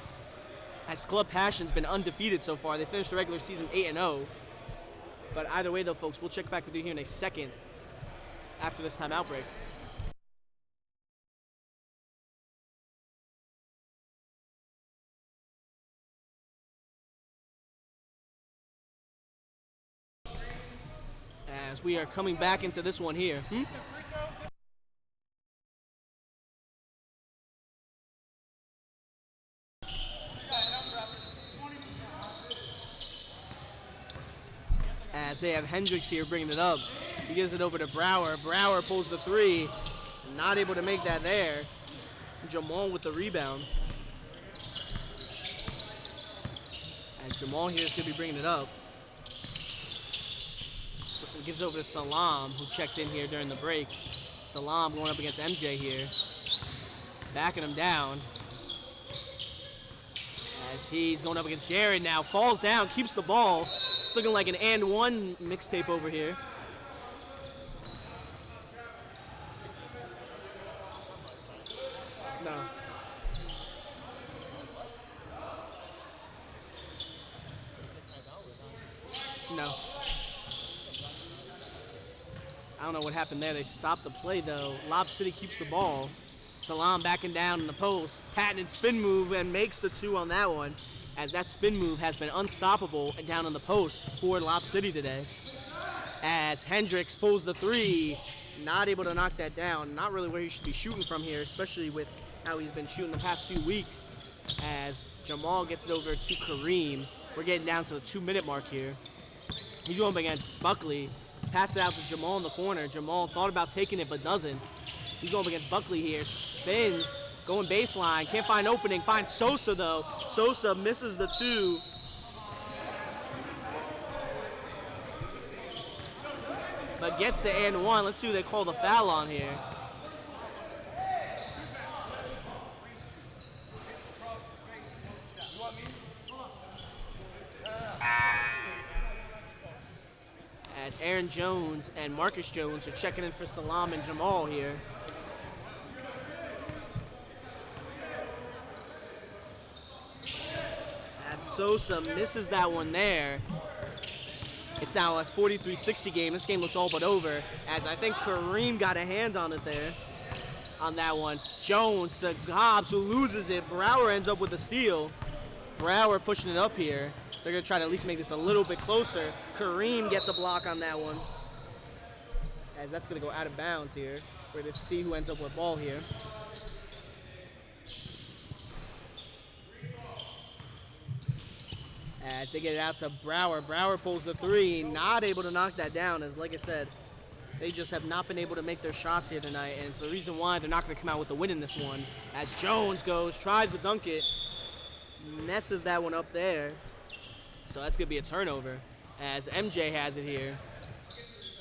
As Club Passion's been undefeated so far. They finished the regular season 8-0. But either way, though, folks, we'll check back with you here in a second after this timeout break. As we are coming back into this one here. As they have Hendricks here bringing it up. He gives it over to Brower. Brower pulls the 3. Not able to make that there. Jamal with the rebound. And Jamal here is going to be bringing it up. Gives over to Salam, who checked in here during the break. Salam going up against MJ here. Backing him down. As he's going up against Jared now. Falls down, keeps the ball. It's looking like an and one mixtape over here. No. No. I don't know what happened there. They stopped the play, though. Lob City keeps the ball. Salam backing down in the post. Patented spin move and makes the 2 on that one, as that spin move has been unstoppable and down on the post for Lob City today. As Hendricks pulls the 3, not able to knock that down. Not really where he should be shooting from here, especially with how he's been shooting the past few weeks. As Jamal gets it over to Kareem. We're getting down to the 2-minute mark here. He's going up against Buckley. Pass it out to Jamal in the corner. Jamal thought about taking it but doesn't. He's going up against Buckley here. Spins, going baseline. Can't find opening. Finds Sosa though. Sosa misses the 2. But gets the and 1. Let's see who they call the foul on here. As Aaron Jones and Marcus Jones are checking in for Salam and Jamal here. As Sosa misses that one there. It's now a 43-60 game. This game looks all but over, as I think Kareem got a hand on it there on that one. Jones to Hobbs, who loses it. Brower ends up with the steal. Brower pushing it up here. They're going to try to at least make this a little bit closer. Kareem gets a block on that one, as that's going to go out of bounds here. We're going to see who ends up with ball here. As they get it out to Brower. Brower pulls the 3, not able to knock that down, as like I said, they just have not been able to make their shots here tonight, and it's the reason why they're not going to come out with the win in this one. As Jones goes, tries to dunk it, messes that one up there. So that's going to be a turnover, as MJ has it here.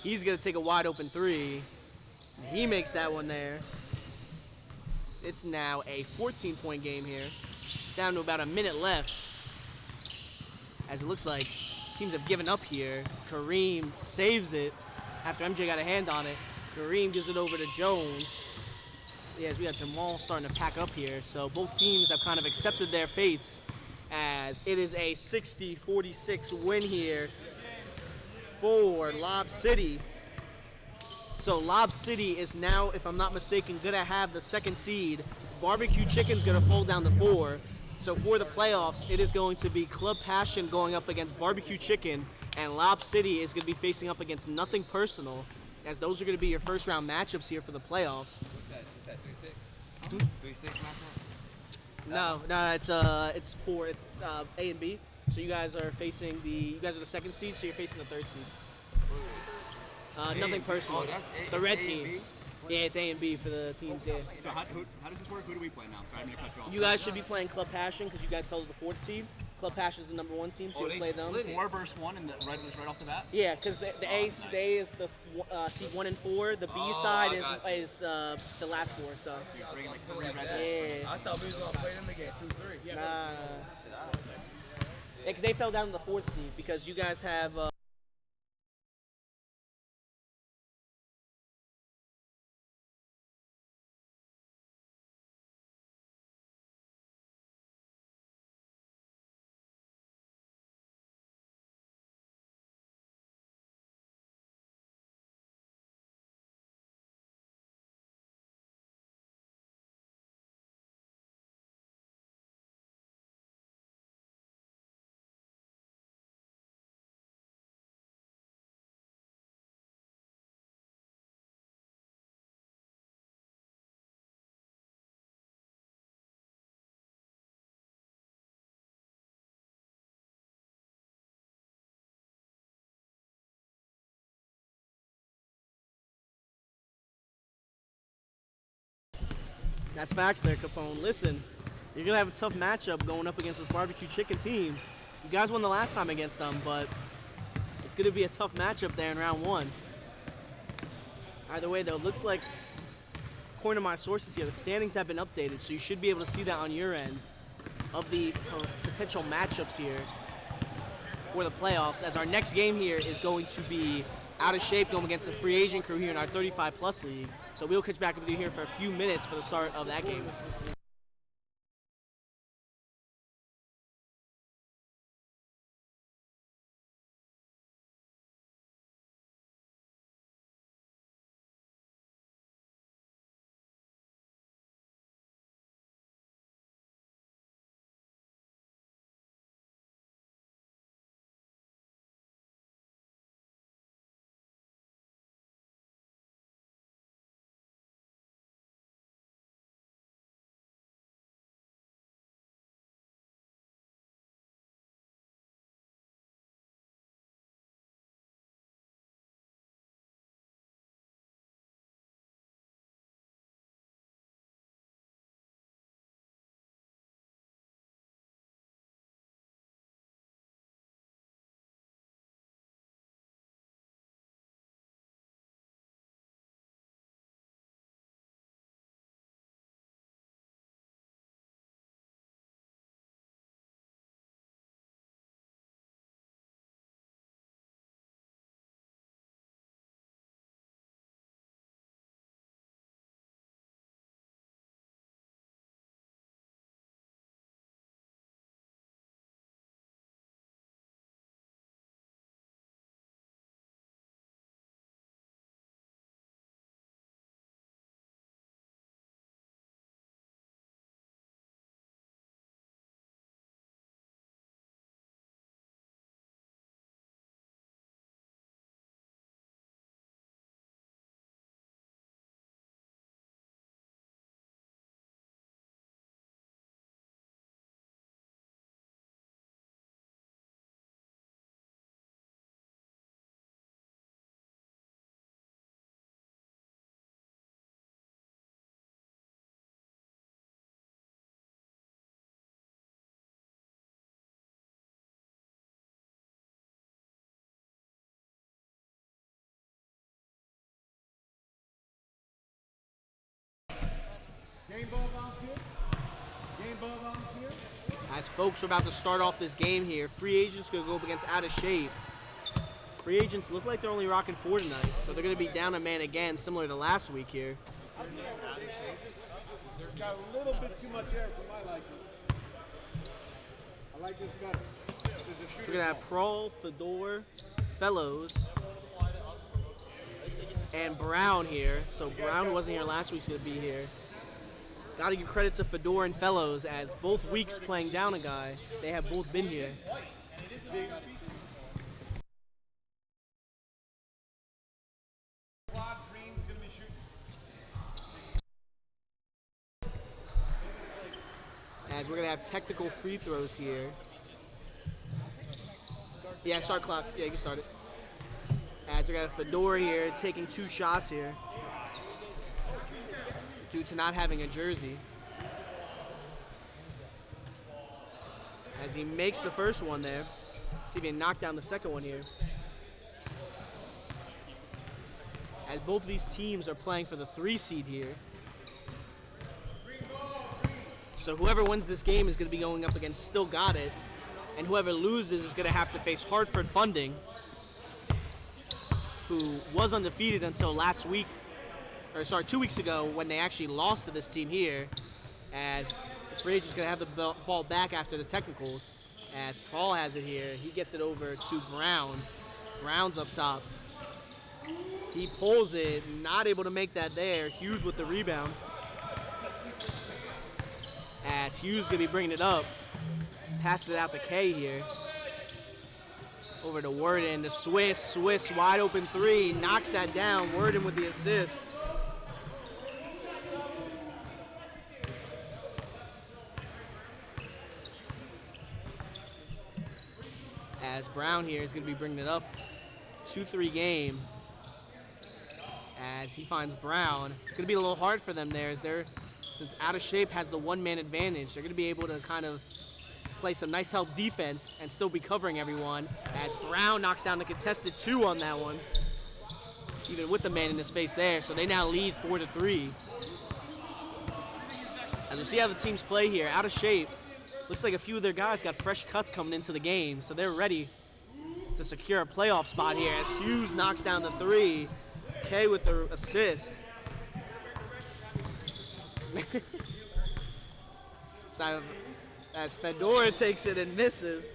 He's going to take a wide open 3. He makes that one there. It's now a 14-point game here, down to about a minute left. As it looks like teams have given up here. Kareem saves it after MJ got a hand on it. Kareem gives it over to Jones. Yes, we got Jamal starting to pack up here. So both teams have kind of accepted their fates, as it is a 60-46 win here for Lob City. So Lob City is now, if I'm not mistaken, going to have the 2nd seed. Barbecue Chicken's going to fall down to 4. So for the playoffs, it is going to be Club Passion going up against Barbecue Chicken, and Lob City is going to be facing up against Nothing Personal, as those are going to be your first round matchups here for the playoffs. What's that 3-6? 3-6 matchup? No, it's A and B. So you guys are facing you guys are the 2nd seed, so you're facing the 3rd seed. Nothing Personal. Oh, that's the red A and teams. B? Yeah, it's A and B for the teams, yeah. So how does this work? Who do we play now? Sorry, I'm going to cut you off. You guys should be playing Club Passion because you guys fell to the 4th seed. Club Passion is the number 1 team, so Oh, you they play them. split it. 4 versus 1 and the red was right off the bat? Yeah, because the A nice. is the seed 1 and 4. The B Oh, side I got you. is the last 4. So You're bringing like Something 3 like red that. yeah, I thought we was gonna play them again 2-3. nah. Because they fell down to the 4th seed because you guys have. That's facts there, Capone. Listen, you're going to have a tough matchup going up against this Barbecue Chicken team. You guys won the last time against them, but it's going to be a tough matchup there in round 1. Either way, though, it looks like, according to my sources here, the standings have been updated, so you should be able to see that on your end of the potential matchups here for the playoffs, as our next game here is going to be Out of Shape going against the free agent crew here in our 35-plus league. So we'll catch back with you here for a few minutes for the start of that game. As folks are about to start off this game here, free agents going to go up against Out of Shape. Free agents look like they're only rocking 4 tonight, so they're going to be down a man again, similar to last week here. Got a little bit too much air for my liking. I like this better. We're going to have Prawl, Fedor, Fellows, and Brown here. So Brown, who wasn't here last week, is going to be here. Got to give credit to Fedor and Fellows, as both weeks playing down a guy, they have both been here. As we're going to have technical free throws here. Yeah, start clock. Yeah, you can start it. As we got Fedor here taking 2 shots here due to not having a jersey. As he makes the first one there. See if he can knock down the second one here. As both of these teams are playing for the 3 seed here. So whoever wins this game is going to be going up against Still Got It. And whoever loses is going to have to face Hartford Funding, who was undefeated until last week, or sorry, 2 weeks ago when they actually lost to this team here, as the free agent's going to have the ball back after the technicals, as Paul has it here. He gets it over to Brown. Brown's up top. He pulls it, not able to make that there. Hughes with the rebound. As Hughes going to be bringing it up. Passes it out to K here. Over to Worden, the Swiss wide open 3, knocks that down. Worden with the assist. As Brown here is going to be bringing it up. 2-3 game. As he finds Brown. It's going to be a little hard for them there, as since Out of Shape has the 1-man advantage, they're going to be able to kind of play some nice help defense and still be covering everyone, as Brown knocks down the contested 2 on that one, even with the man in his face there. So they now lead 4-3. As we'll see how the teams play here. Out of Shape, looks like a few of their guys got fresh cuts coming into the game, so they're ready to secure a playoff spot here, as Hughes knocks down the 3. K with the assist. So as Fedor takes it and misses.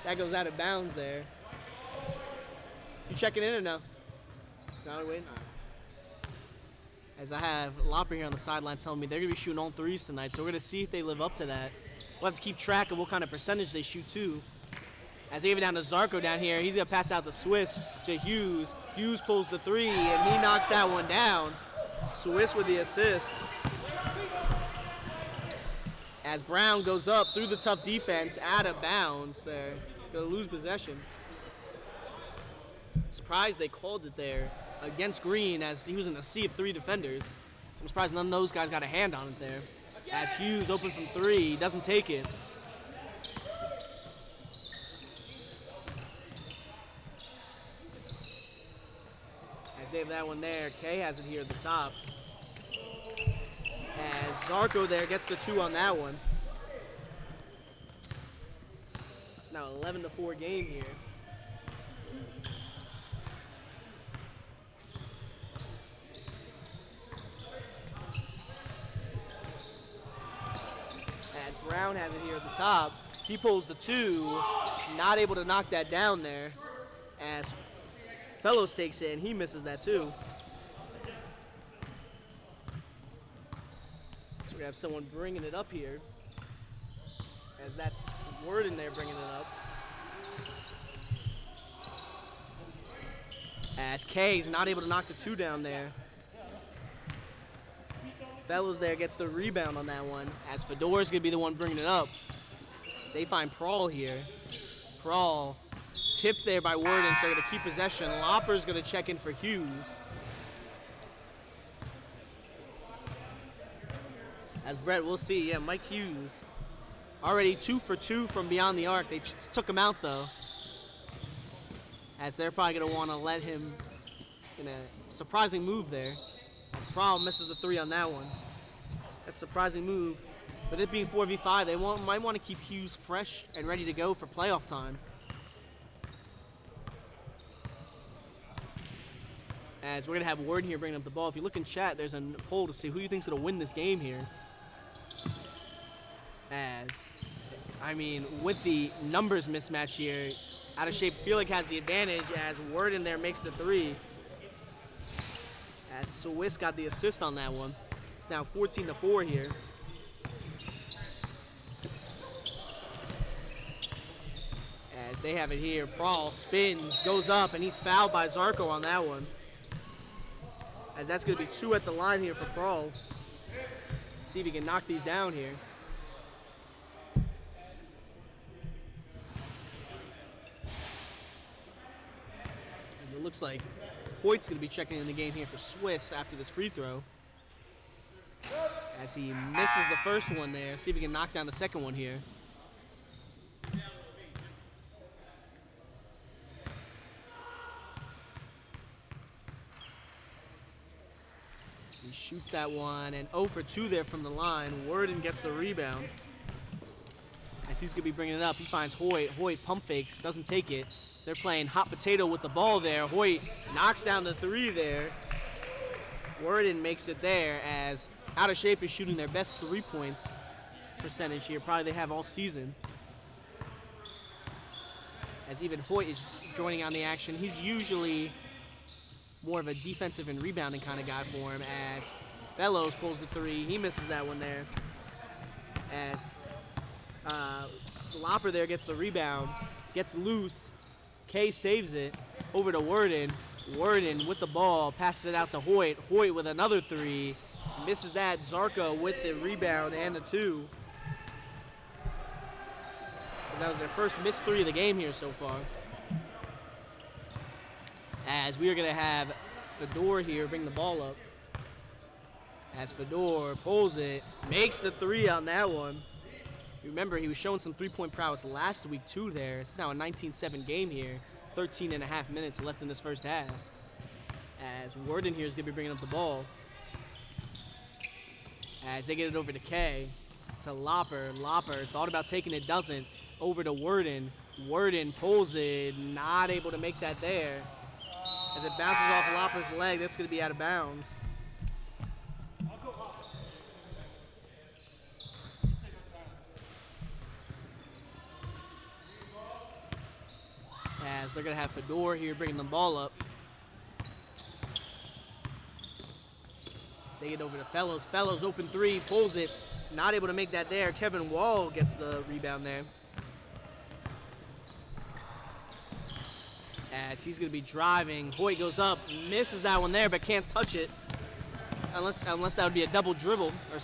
That goes out of bounds there. You checking in or no? No, we're waiting. All right. As I have Lopper here on the sideline telling me they're going to be shooting all 3s tonight, so we're going to see if they live up to that. We'll have to keep track of what kind of percentage they shoot too. As they give it down to Zarko down here, he's going to pass out the Swiss to Hughes. Hughes pulls the 3, and he knocks that one down. Swiss with the assist. As Brown goes up through the tough defense, out of bounds there. Going to lose possession. Surprised they called it there against Green, as he was in a sea of 3 defenders. I'm surprised none of those guys got a hand on it there. As Hughes open from 3, he doesn't take it. As they have that one there, Kay has it here at the top. As Zarko there gets the 2 on that one. It's now 11-4 game here. As Brown has it here at the top. He pulls the 2, not able to knock that down there. As Fellows takes it and he misses that too. We have someone bringing it up here, as that's Worden there bringing it up. As Kay's not able to knock the 2 down there. Fellows there gets the rebound on that one, as Fedor's going to be the one bringing it up. They find Prawl here. Prawl tipped there by Worden, so they're going to keep possession. Lopper's going to check in for Hughes. As Brett, we'll see. Yeah, Mike Hughes already 2 for 2 from beyond the arc. They took him out though, as they're probably going to want to let him in a surprising move there. As Prowl misses the 3 on that one. That's a surprising move. But it being 4v5, they might want to keep Hughes fresh and ready to go for playoff time. As we're going to have Ward here bringing up the ball. If you look in chat, there's a poll to see who you think's going to win this game here. As, I mean, with the numbers mismatch here, Out of Shape Felix has the advantage as Word in there makes the 3. As Swiss got the assist on that one. It's now 14-4 here. As they have it here, Prowl spins, goes up, and he's fouled by Zarko on that one. As that's going to be 2 at the line here for Prowl. See if he can knock these down here. As it looks like Hoyt's going to be checking in the game here for Swiss after this free throw. As he misses the first one there. See if he can knock down the second one here. He shoots that one, and 0 for 2 there from the line. Worden gets the rebound. As he's going to be bringing it up, he finds Hoyt. Hoyt pump fakes, doesn't take it. So they're playing hot potato with the ball there. Hoyt knocks down the 3 there. Worden makes it there as Out of Shape is shooting their best 3 points percentage here. Probably they have all season. As even Hoyt is joining on the action. He's usually more of a defensive and rebounding kind of guy for him, as Fellows pulls the 3. He misses that one there. As Lopper there gets the rebound, gets loose. K saves it. Over to Worden. Worden with the ball, passes it out to Hoyt. Hoyt with another 3. Misses that. Zarko with the rebound and the 2. As that was their first missed 3 of the game here so far. As we are going to have Fedor here bring the ball up. As Fedor pulls it, makes the 3 on that one. Remember, he was showing some 3-point prowess last week too there. It's now a 19-7 game here. 13.5 minutes left in this first half. As Worden here is going to be bringing up the ball. As they get it over to K. To Lopper. Lopper thought about taking it, doesn't. Over to Worden. Worden pulls it, not able to make that there. As it bounces off Lopper's leg, that's going to be out of bounds. As they're going to have Fedor here bringing the ball up. Take it over to Fellows. Fellows open 3, pulls it, not able to make that there. Kevin Wall gets the rebound there. As he's going to be driving. Hoyt goes up, misses that one there, but can't touch it. Unless that would be a double dribble, or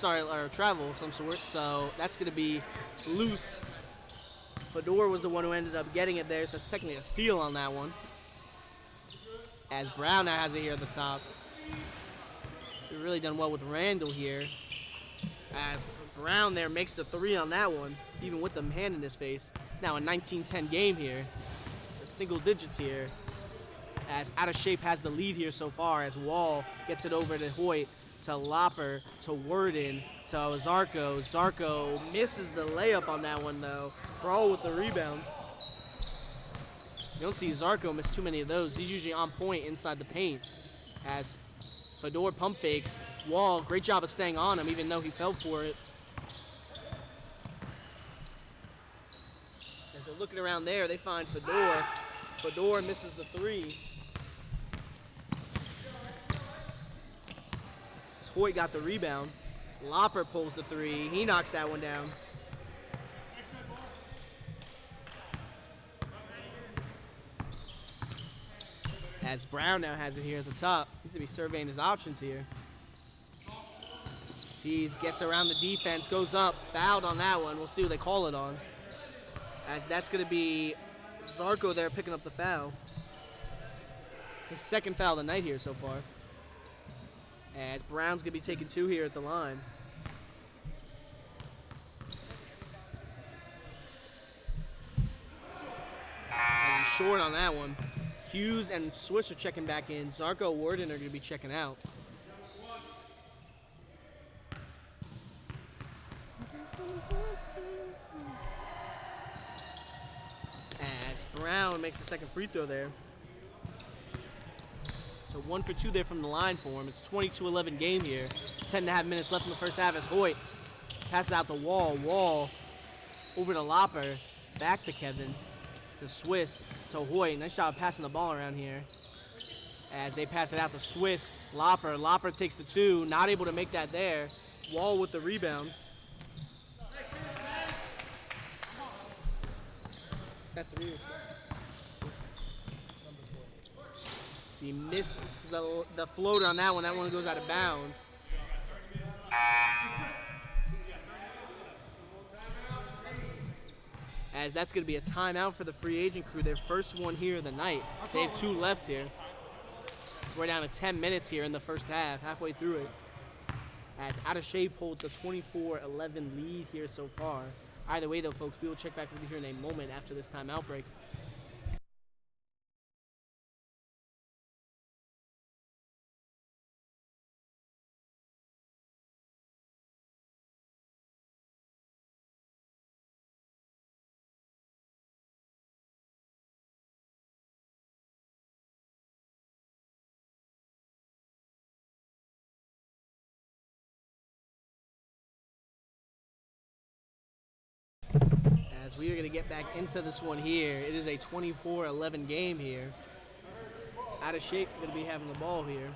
travel of some sort. So that's going to be loose. Fedor was the one who ended up getting it there, so that's technically a steal on that one. As Brown now has it here at the top. They've really done well with Randall here. As Brown there makes the 3 on that one, even with the hand in his face. It's now a 19-10 game here. Single digits here. As Out of Shape has the lead here so far, as Wall gets it over to Hoyt, to Lopper, to Worden, to Zarko. Zarko misses the layup on that one though. Prowl with the rebound. You don't see Zarko miss too many of those. He's usually on point inside the paint. As Fedor pump fakes. Wall, great job of staying on him even though he fell for it. As they're looking around there, they find Fedor. Fedor misses the 3. Hoyt got the rebound. Lopper pulls the 3. He knocks that one down. As Brown now has it here at the top. He's going to be surveying his options here. Tease gets around the defense, goes up, fouled on that one. We'll see what they call it on. As that's going to be Zarko there picking up the foul. His second foul of the night here so far. As Brown's going to be taking 2 here at the line. As he's short on that one. Hughes and Swiss are checking back in. Zarko, Worden are going to be checking out. Brown makes the second free throw there. So 1 for 2 there from the line for him. It's 22-11 game here. 10.5 minutes left in the first half as Hoyt passes out to Wall. Wall over to Lopper. Back to Kevin. To Swiss. To Hoyt. Nice job passing the ball around here. As they pass it out to Swiss. Lopper. Lopper takes the 2. Not able to make that there. Wall with the rebound. That 3 or 2. He misses the floater on that one. That one goes out of bounds. As that's going to be a timeout for the free agent crew. Their first one here of the night. They have 2 left here. So we're down to 10 minutes here in the first half, halfway through it. As Out of Shape holds a 24-11 lead here so far. Either way, though, folks, we will check back with you here in a moment after this timeout break. As we are going to get back into this one here. It is a 24-11 game here. Out of Shape going to be having the ball here.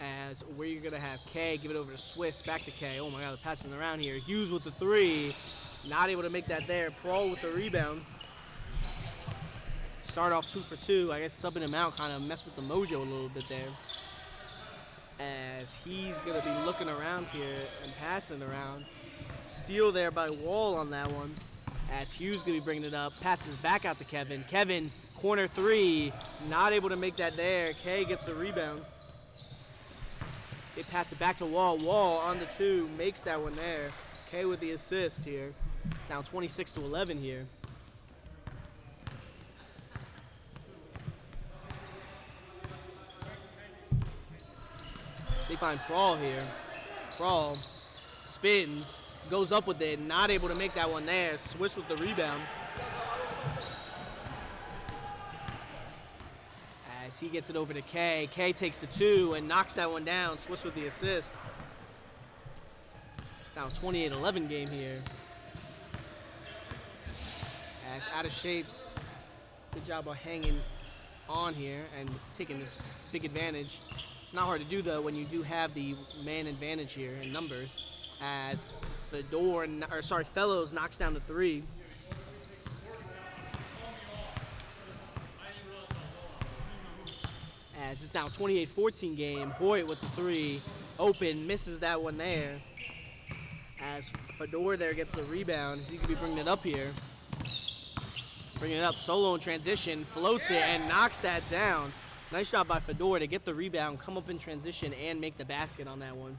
As we're going to have K give it over to Swiss. Back to K. Oh my God, they're passing around here. Hughes with the 3. Not able to make that there. Prawl with the rebound. Start off 2 for 2. I guess subbing him out kind of messed with the mojo a little bit there. As he's going to be looking around here and passing around. Steal there by Wall on that one. As Hughes going to be bringing it up. Passes back out to Kevin. Kevin, corner 3. Not able to make that there. K gets the rebound. They pass it back to Wall. Wall on the 2. Makes that one there. K with the assist here. It's now 26-11 here. They find Prawl here. Prawl spins, goes up with it, not able to make that one there. Swiss with the rebound. As he gets it over to K. K takes the 2 and knocks that one down. Swiss with the assist. It's now a 28-11 game here. As Out of Shapes, good job of hanging on here and taking this big advantage. Not hard to do though when you do have the man advantage here in numbers. As Fellows knocks down the 3. As it's now a 28-14 game. Hoyt with the 3. Open, misses that one there. As Fedor there gets the rebound. He could be bringing it up here. Bringing it up solo in transition. Floats it and knocks that down. Nice job by Fedor to get the rebound, come up in transition, and make the basket on that one.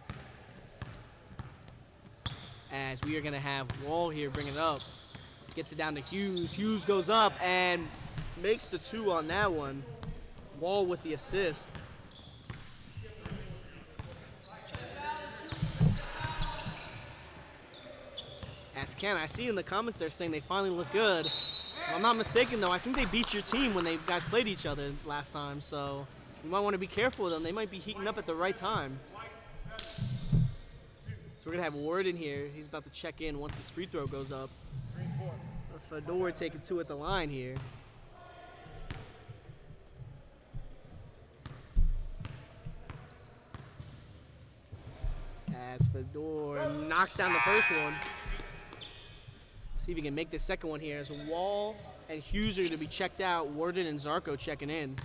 As we are going to have Wall here bring it up. Gets it down to Hughes. Hughes goes up and makes the 2 on that one. Wall with the assist. As Ken, I see in the comments they're saying they finally look good. If I'm not mistaken, though, I think they beat your team when they guys played each other last time, so you might want to be careful with them. They might be heating up at the right time. So we're going to have Ward in here. He's about to check in once this free throw goes up. Fedor taking 2 at the line here. As Fedor knocks down the first one. See if he can make the second one here. As Wall and Hughes are going to be checked out. Warden and Zarko checking in.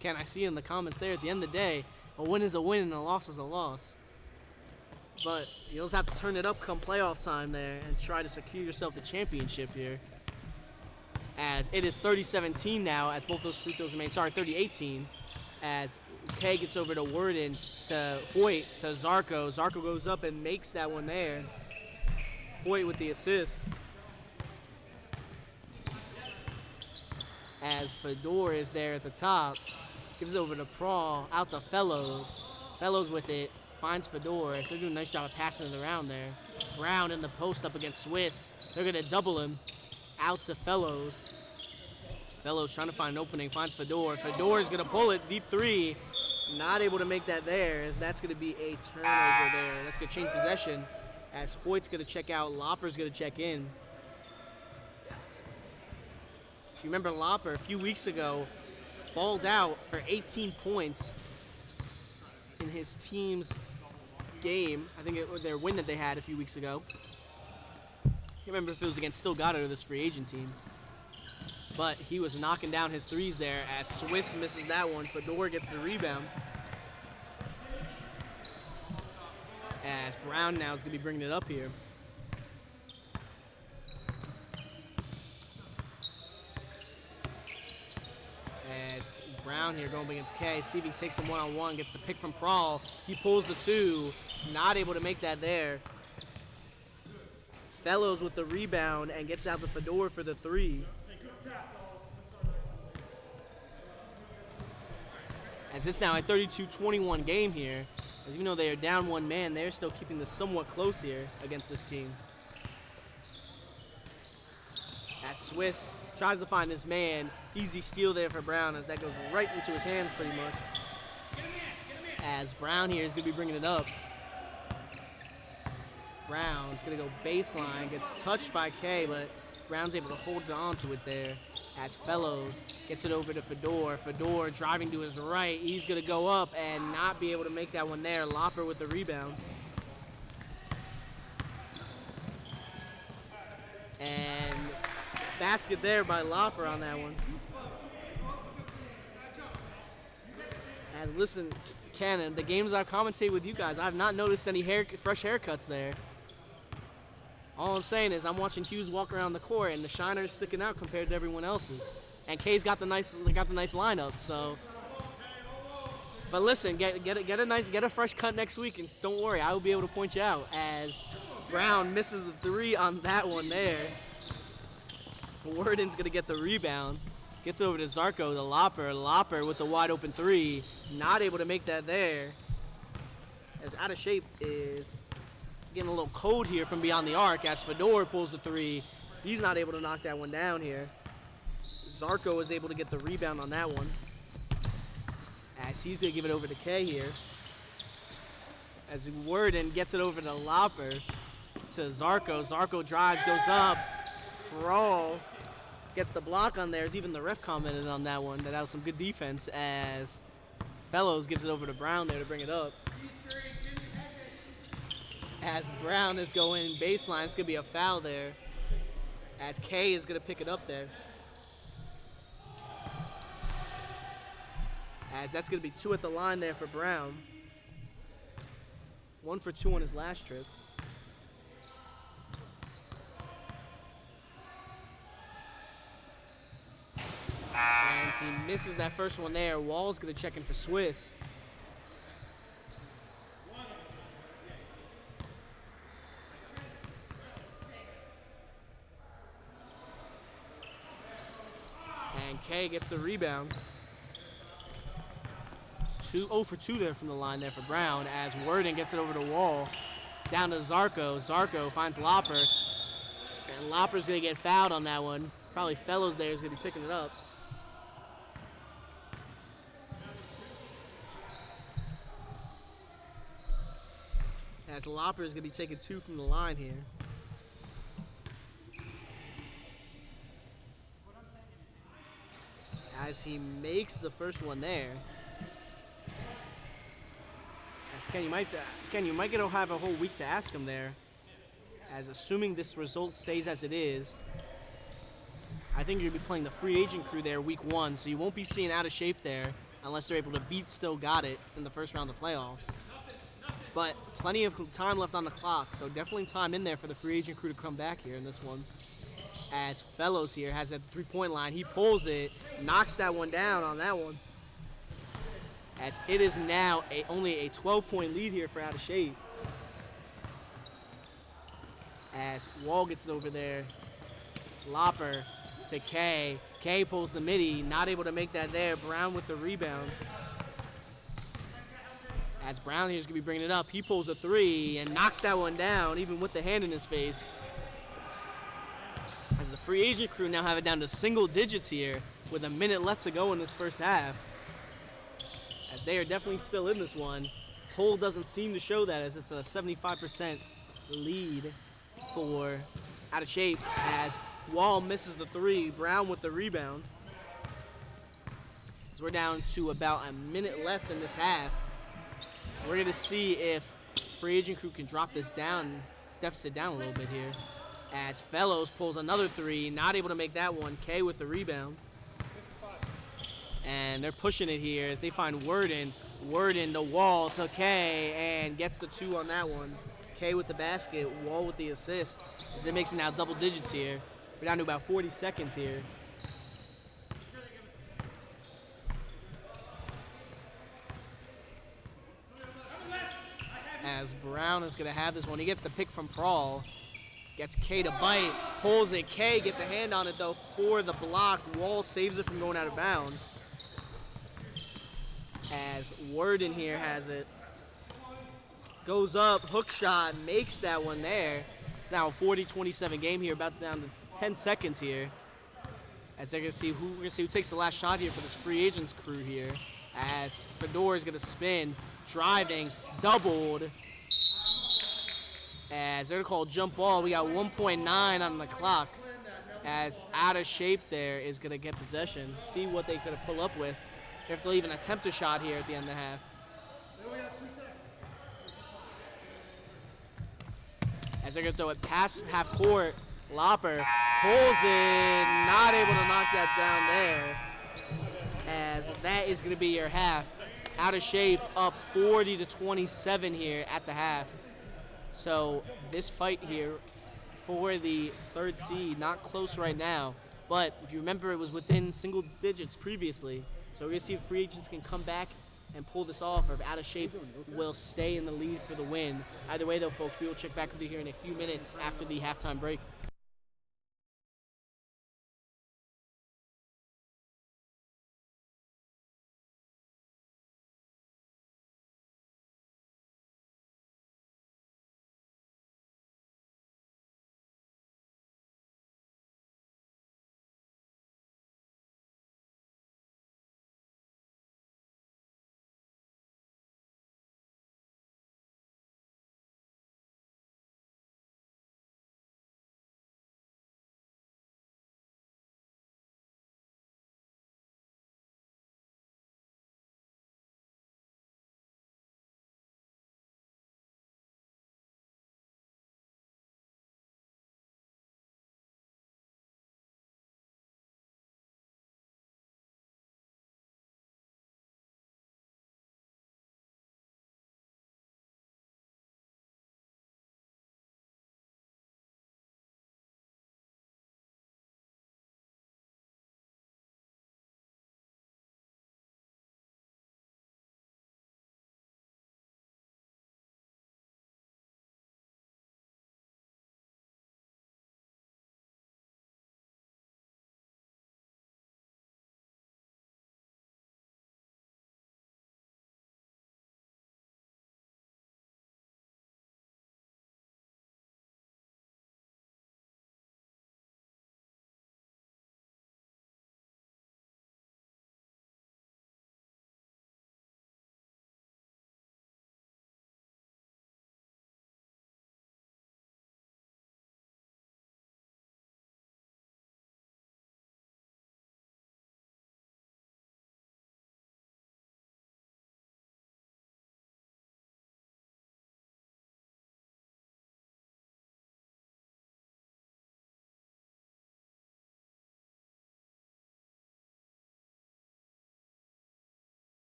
Ken, I see in the comments there at the end of the day, a win is a win and a loss is a loss. But you just have to turn it up come playoff time there and try to secure yourself the championship here. As it is 30-17 now as both those free throws remain. Sorry, 30-18 as K gets over to Worden, to Hoyt, to Zarko. Zarko goes up and makes that one there. Hoyt with the assist. as Fedor is there at the top. Gives it over to Prawl, out to Fellows. Fellows with it, finds Fedor. So they're doing a nice job of passing it around there. Brown in the post up against Swiss. They're going to double him. Out to Fellows. Fellows trying to find an opening, finds Fedor. Fedor is going to pull it, deep three. Not able to make that there, as that's going to be a turnover there. That's going to change possession, as Hoyt's going to check out, Lopper's going to check in. If you remember Lopper, a few weeks ago, balled out for 18 points in his team's game. I think it was their win that they had a few weeks ago. I can't remember if it was against Stilgado or this free agent team. But he was knocking down his threes there as Swiss misses that one. Fedor gets the rebound. As Brown now is going to be bringing it up here. As Brown here going up against K. See if he takes him one-on-one. Gets the pick from Prawl. He pulls the two. Not able to make that there. Fellows with the rebound and gets out the Fedor for the three. As it's now a 32-21 game here. As even though they are down one man, they're still keeping this somewhat close here against this team. As Swiss tries to find his man. Easy steal there for Brown as that goes right into his hands pretty much. As Brown here is going to be bringing it up. Brown's going to go baseline. Gets touched by K, but Brown's able to hold on to it there. As Fellows gets it over to Fedor. Fedor driving to his right. He's going to go up and not be able to make that one there. Lopper with the rebound. And basket there by Lopper on that one. And listen, Cannon, the games I've commentated with you guys, I've not noticed any fresh haircuts there. All I'm saying is I'm watching Hughes walk around the court and the shiner is sticking out compared to everyone else's. And K's got the nice lineup, so. But listen, get a fresh cut next week, and don't worry, I will be able to point you out as Brown misses the three on that one there. Worden's gonna get the rebound. Gets over to Zarko, the Lopper. Lopper with the wide open three. Not able to make that there. As Out of Shape is getting a little cold here from beyond the arc as Fedor pulls the three. He's not able to knock that one down here. Zarko is able to get the rebound on that one. As he's going to give it over to K here. As Worden gets it over to Lopper. To Zarko. Zarko drives, goes up. Prawl gets the block on there. As even the ref commented on that one. That was some good defense as Fellows gives it over to Brown there to bring it up. As Brown is going baseline, it's going to be a foul there. As K is going to pick it up there. As that's going to be 2 at the line there for Brown. 1 for 2 on his last trip. And he misses that first one there. Wall's going to check in for Swiss. And K gets the rebound. 0 for 2 there from the line there for Brown as Worden gets it over to Wall. Down to Zarko. Zarko finds Lopper. And Lopper's going to get fouled on that one. Probably Fellows there is going to be picking it up. As Lopper is going to be taking 2 from the line here. As he makes the first one there. As Ken, you might get to have a whole week to ask him there. As assuming this result stays as it is, I think you're going to be playing the free agent crew there week 1, so you won't be seeing Out of Shape there unless they're able to beat Still Got It in the first round of the playoffs. But plenty of time left on the clock, so definitely time in there for the free agent crew to come back here in this one. As Fellows here has that 3-point line, he pulls it, knocks that one down on that one. As it is now only a 12-point lead here for Out of Shape. As Wall gets it over there. Lopper to K. Kay pulls the midi, not able to make that there. Brown with the rebound. As Brown here is going to be bringing it up, he pulls a 3 and knocks that one down, even with the hand in his face. As the free agent crew now have it down to single digits here with a minute left to go in this first half. As they are definitely still in this one. Poll doesn't seem to show that, as it's a 75% lead for Out of Shape, as Wall misses the 3, Brown with the rebound. So we're down to about a minute left in this half. We're going to see if free agent crew can drop this down, steps it down a little bit here. As Fellows pulls another 3, not able to make that one. Kay with the rebound. And they're pushing it here as they find Worden. Worden to Wall to Kay and gets the 2 on that one. Kay with the basket, Wall with the assist, as it makes it now double digits here. We're down to about 40 seconds here. As Brown is going to have this one. He gets the pick from Prawl. Gets Kay to bite. Pulls it. Kay gets a hand on it, though, for the block. Wall saves it from going out of bounds. As Worden here has it. Goes up. Hook shot. Makes that one there. It's now a 40-27 game here. About down to 10 seconds here. As they're going to see who takes the last shot here for this free agents crew here. As Fedor is going to spin. Driving, doubled. As they're going to call jump ball. We got 1.9 on the clock. As Out of Shape there is going to get possession. See what they could pull up with. If they'll even attempt a shot here at the end of the half. As they're going to throw it past half court. Lopper pulls it. Not able to knock that down there. As that is going to be your half. Out of Shape up 40-27 here at the half. So this fight here for the 3rd seed, not close right now. But if you remember, it was within single digits previously. So we're going to see if free agents can come back and pull this off, or if Out of Shape will stay in the lead for the win. Either way, though, folks, we will check back with you here in a few minutes after the halftime break.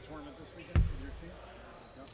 got a tournament this weekend with your team? Yep.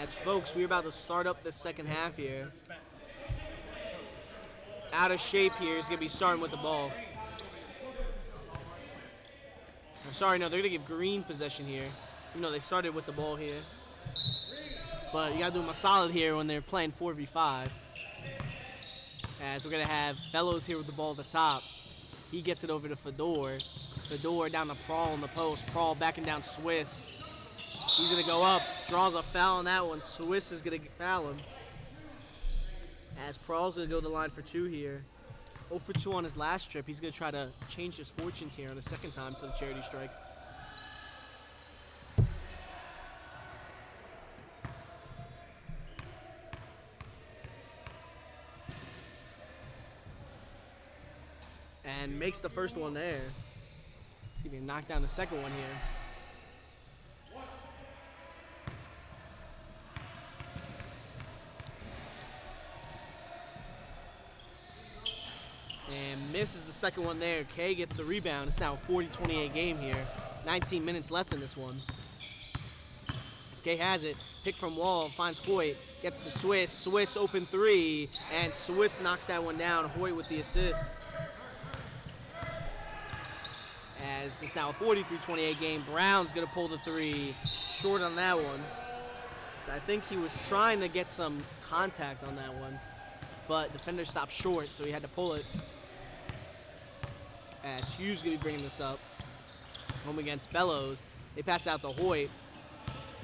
As folks, we're about to start up the second half here. Out of shape here is going to be starting with the ball. I'm sorry, no, they're going to give Green possession here. You know, they started with the ball here. But you got to do them a solid here when they're playing 4v5. As we're going to have Fellows here with the ball at the top. He gets it over to Fedor. Fedor down to Prawl in the post. Prawl backing down Swiss. He's going to go up, draws a foul on that one. Swiss is going to foul him. As Prawl's going to go to the line for 2 here. 0 for 2 on his last trip. He's going to try to change his fortunes here on the second time for the charity strike. And makes the first one there. See if he can knock down the second one here. And misses the second one there. Kay gets the rebound. It's now a 40-28 game here. 19 minutes left in this one. As Kay has it. Pick from Wall. Finds Hoyt. Gets the Swiss. Swiss open 3. And Swiss knocks that one down. Hoyt with the assist. As it's now a 43-28 game. Brown's going to pull the 3. Short on that one. I think he was trying to get some contact on that one. But defender stopped short, so he had to pull it. As Hughes going to be bringing this up. Home against Fellows. They pass out to Hoyt.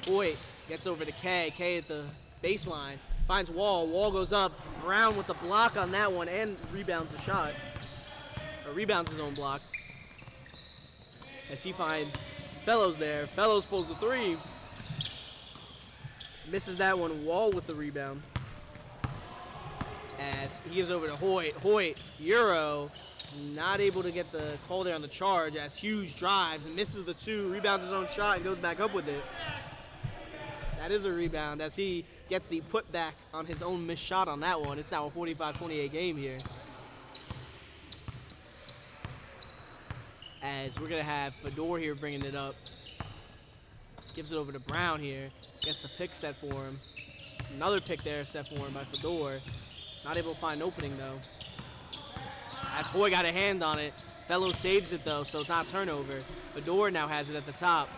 Hoyt gets over to Kay. Kay at the baseline. Finds Wall. Wall goes up. Brown with the block on that one and rebounds the shot. Or rebounds his own block. As he finds Fellows there. Fellows pulls the 3. Misses that one. Wall with the rebound. As he gives over to Hoyt. Hoyt, Euro, not able to get the call there on the charge as Hughes drives and misses the 2, rebounds his own shot and goes back up with it. That is a rebound as he gets the putback on his own missed shot on that one. It's now a 45-28 game here. As we're going to have Fedor here bringing it up. Gives it over to Brown here. Gets the pick set for him. Another pick there set for him by Fedor. Not able to find an opening, though. As Hoy got a hand on it. Fellow saves it, though, so it's not a turnover. Fedor now has it at the top.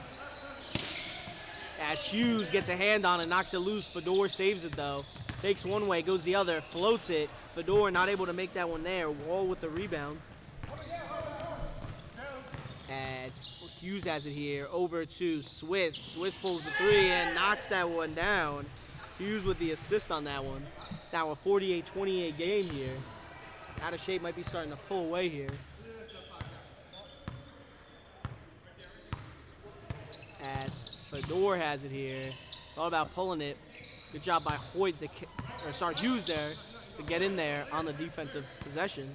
As Hughes gets a hand on it, knocks it loose. Fedor saves it, though. Takes one way, goes the other, floats it. Fedor not able to make that one there. Wall with the rebound. As Hughes has it here, over to Swiss. Swiss pulls the 3 and knocks that one down. Hughes with the assist on that one. It's now a 48-28 game here. It's out of shape, might be starting to pull away here. As Fedor has it here. All about pulling it. Good job by Hoyt Hughes there to get in there on the defensive possession.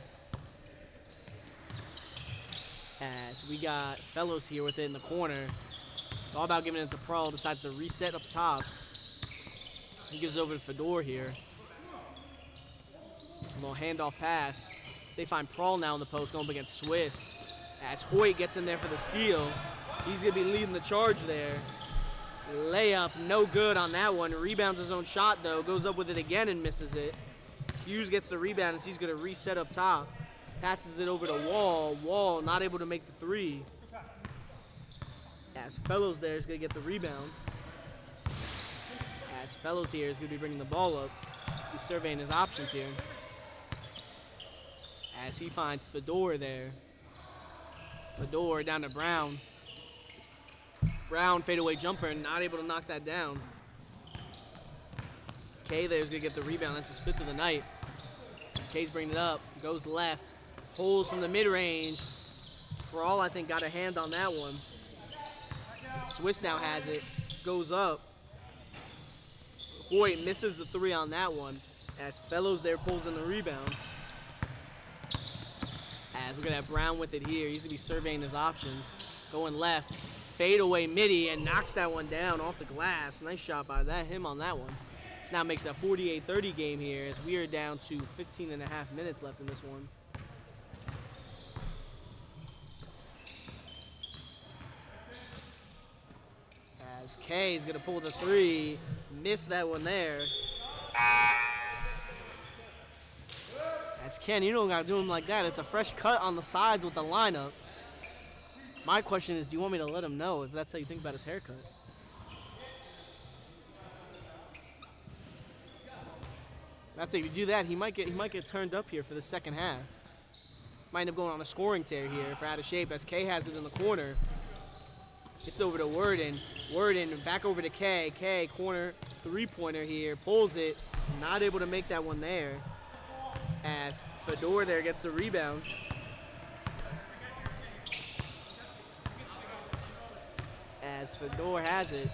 As we got Fellows here with it in the corner. It's all about giving it to Prawl. Decides to reset up top. He gives over to Fedor here. A little handoff pass. They find Prawl now in the post going up against Swiss. As Hoyt gets in there for the steal. He's going to be leading the charge there. Layup, no good on that one. Rebounds his own shot, though. Goes up with it again and misses it. Hughes gets the rebound as he's going to reset up top. Passes it over to Wall. Wall not able to make the 3. As Fellows there is going to get the rebound. As Fellows here is going to be bringing the ball up. He's surveying his options here. As he finds Fedor there. Fedor down to Brown. Brown fadeaway jumper, not able to knock that down. K there's gonna get the rebound. That's his 5th of the night. As K's bringing it up, goes left, pulls from the mid-range. Brawl, I think, got a hand on that one. Swiss now has it, goes up. Hoyt misses the 3 on that one, as Fellows there pulls in the rebound. As we're gonna have Brown with it here. He's gonna be surveying his options. Going left, fadeaway midi, and knocks that one down off the glass. Nice shot by him on that one. This now makes it a 48-30 game here, as we are down to 15.5 minutes left in this one. As K is gonna pull the 3, missed that one there. As Ken, you don't gotta do him like that. It's a fresh cut on the sides with the lineup. My question is, do you want me to let him know if that's how you think about his haircut? That's it. If you do that, he might get turned up here for the second half. Might end up going on a scoring tear here for out of shape, as K has it in the corner. Gets over to Worden. Worden back over to K. K corner 3-pointer here. Pulls it. Not able to make that one there. As Fedor there gets the rebound. As Fedor has it.